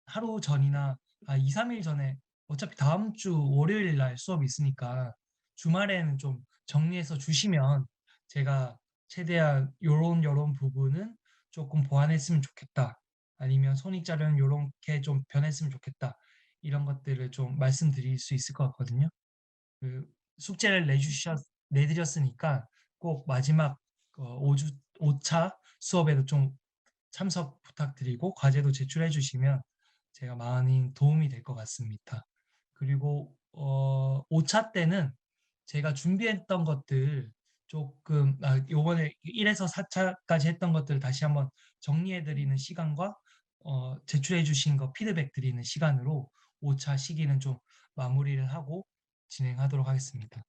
하루 전이나 2, 3일 전에 어차피 다음 주 월요일 날 수업이 있으니까 주말에는 좀 정리해서 주시면 제가 최대한 요런 부분은 조금 보완했으면 좋겠다. 아니면 손익자료는 요렇게 좀 변했으면 좋겠다. 이런 것들을 좀 말씀드릴 수 있을 것 같거든요. 그 숙제를 내드렸으니까 꼭 마지막 5차 수업에도 좀 참석 부탁드리고 과제도 제출해 주시면 제가 많이 도움이 될 것 같습니다. 그리고 5차 때는 제가 준비했던 것들 조금 요번에 1에서 4차까지 했던 것들을 다시 한번 정리해 드리는 시간과 제출해 주신 거 피드백 드리는 시간으로 5차 시기는 좀 마무리를 하고 진행하도록 하겠습니다.